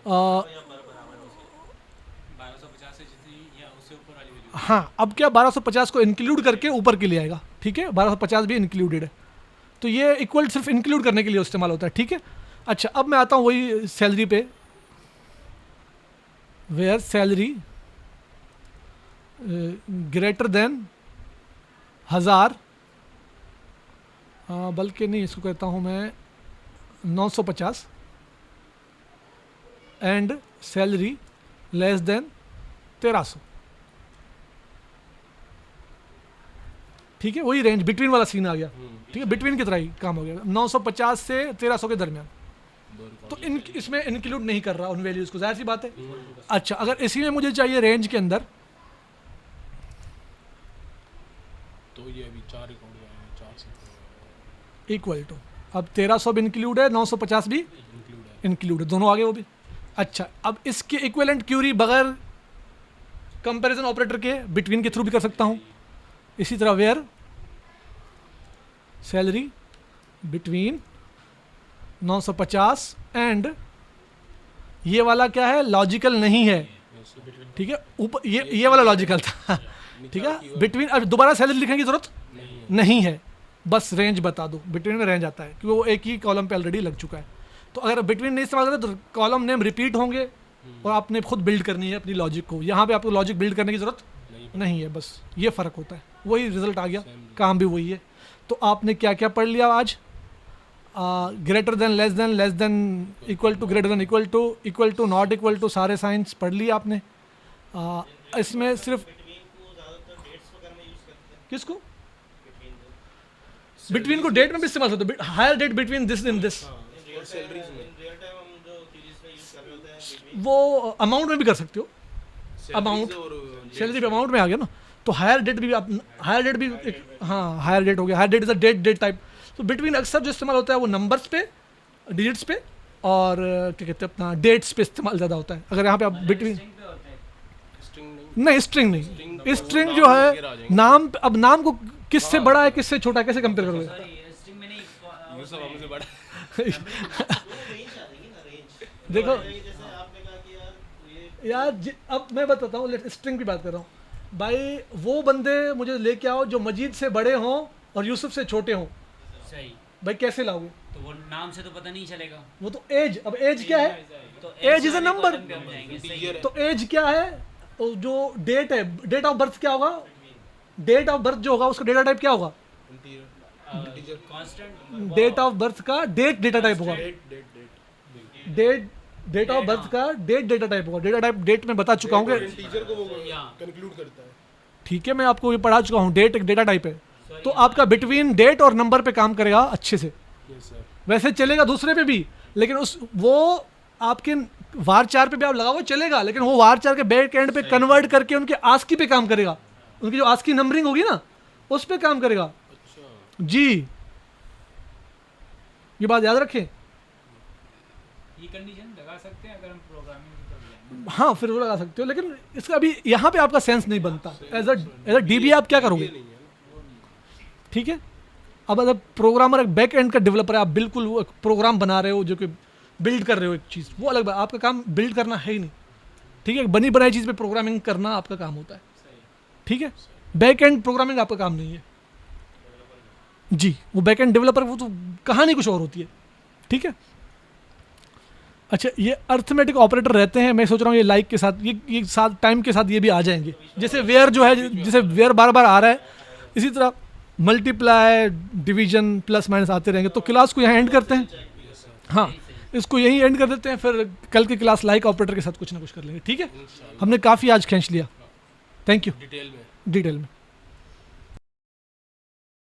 1250 से जितनी या उससे ऊपर वाली वैल्यू। हाँ, अब क्या 1250 को इंक्लूड करके ऊपर के लिए आएगा, ठीक है, 1250 भी इंक्लूडेड है, तो ये इक्वल सिर्फ इंक्लूड करने के लिए इस्तेमाल होता है, ठीक है। अच्छा, अब मैं आता हूँ वही सैलरी पे, वेयर सैलरी ग्रेटर देन 1000, बल्कि नहीं, इसको कहता हूँ मैं 950 एंड सैलरी लेस देन 1300, ठीक है, वही रेंज बिटवीन वाला सीन आ गया, ठीक है, बिटवीन की तरह ही काम हो गया, 950 से 1300 के दरमियान। तो इसमें इंक्लूड नहीं कर रहा उन वैल्यूज़ को, जाहिर सी बात है। अच्छा, अगर इसी में मुझे चाहिए रेंज के अंदर, तो ये अभी 4 रिकॉर्ड हुआ है, 4 से इक्वल टू, अब 1300 भी इंक्लूड है, 950 भी इंक्लूड है, दोनों आगे वो भी। अच्छा, अब इसके इक्विवेलेंट क्यूरी बगैर कंपैरिजन ऑपरेटर के बिटवीन के थ्रू भी कर सकता हूँ। इसी तरह वेयर सैलरी बिटवीन 950 एंड, ये वाला क्या है, लॉजिकल नहीं है, ठीक है, ऊपर ये वाला लॉजिकल था, ठीक है, बिटवीन, अब दोबारा सैलरी लिखने की जरूरत नहीं है, बस रेंज बता दो, बिटवीन में रेंज आता है क्योंकि वो एक ही कॉलम पे ऑलरेडी लग चुका है। तो अगर बिटवीन नहीं इस्तेमाल करते तो कॉलम नेम रिपीट होंगे और आपने खुद बिल्ड करनी है अपनी लॉजिक को, यहाँ पे आपको लॉजिक बिल्ड करने की जरूरत नहीं है, बस ये फ़र्क होता है, वही रिजल्ट आ गया, काम भी वही है। तो आपने क्या क्या पढ़ लिया आज, greater than, less than, equal to, greater than, equal to, not equal to, सारे साइंस पढ़ लिए आपने। इसमें सिर्फ किसको, बिटवीन को डेट में भी इस्तेमाल होता है, hire date between this in this, वो अमाउंट में भी कर सकते हो, अमाउंट सैलरी पे अमाउंट में आ गया ना, तो हायर डेट भी आप, हायर डेट भी एक, हाँ हायर डेट हो गया, hire date is a date type. तो बिटवीन अक्सर जो इस्तेमाल होता है वो नंबर्स पे, डिजिट्स पे, और क्या कहते हैं अपना डेट्स पे इस्तेमाल ज़्यादा होता है। अगर यहाँ पे आप बिटवीन, नहीं स्ट्रिंग नहीं, स्ट्रिंग जो है नाम, अब नाम को किससे बड़ा है किससे छोटा है, कैसे कंपेयर करोगे? सॉरी स्ट्रिंग में नहीं यूसुफ हमसे बड़ा रेंज आ जाएगी ना, रेंज। देखो जैसे आपने कहा कि यार ये यार अब मैं बताता हूँ, स्ट्रिंग की बात कर रहा हूँ भाई। वो बंदे मुझे लेके आओ जो मजीद से बड़े हों और यूसुफ से छोटे हों, सही, भाई कैसे लाओगे? तो वो नाम से तो पता नहीं चलेगा। वो तो एज, अब एज क्या है? तो Age is a वाले number. column पे हम जाएंगे, सही है। तो एज क्या है? और जो डेट है, डेट ऑफ बर्थ क्या होगा? डेट ऑफ बर्थ जो होगा उसका डेटा टाइप क्या होगा? Integer constant date of birth का डेट डेटा टाइप होगा। डेट डेट ऑफ बर्थ का डेट डेटा टाइप होगा। डेटा टाइप डेट में बता चुका हूँ कि इंटीजर को वो कंक्लूड करता है। ठीक है, मैं आपको ये पढ़ा चुका हूँ, डेट एक डेटा टाइप है। तो आपका बिटवीन डेट और नंबर पे काम करेगा अच्छे से। Yes sir. वैसे चलेगा दूसरे पे भी, लेकिन उस वो आपके वार चार पे भी आप लगाओगे चलेगा, लेकिन वो वार चार के बैक एंड पे कन्वर्ट करके उनके आस्की पे काम करेगा। उनकी जो आस्की नंबरिंग होगी ना उस पे काम करेगा। अच्छा जी, ये बात याद रखें। ये कंडीशन लगा सकते हैं अगर हम प्रोग्रामिंग की तरफ जाएंगे। हाँ, फिर वो लगा सकते हो, लेकिन इसका अभी यहाँ पे आपका सेंस नहीं बनता। एज अ डीबी आप क्या करोगे? ठीक है, अब अगर प्रोग्रामर एक बैक एंड का डेवलपर है, आप बिल्कुल वो एक प्रोग्राम बना रहे हो जो कि बिल्ड कर रहे हो एक चीज़, वो अलग बात। आपका काम बिल्ड करना है ही नहीं। ठीक है, बनी बनाई चीज़ पे प्रोग्रामिंग करना आपका काम होता है। ठीक है, बैक एंड प्रोग्रामिंग आपका काम नहीं है जी। वो बैक एंड डेवलपर वो तो कहानी कुछ और होती है। ठीक है, अच्छा, ये अर्थमेटिक ऑपरेटर रहते हैं। मैं सोच रहा हूँ ये लाइक के साथ, ये साथ टाइम के साथ ये भी आ जाएंगे। जैसे वेयर जो है, जैसे वेयर बार बार आ रहा है, इसी तरह मल्टीप्लाई, डिवीजन, प्लस माइनस आते रहेंगे। तो क्लास को यहाँ एंड करते हैं। हाँ, इसको यहीं एंड कर देते हैं, फिर कल की क्लास लाइक ऑपरेटर के साथ कुछ ना कुछ कर लेंगे। ठीक है, हमने काफ़ी आज खींच लिया। Thank you. डिटेल में डिटेल में।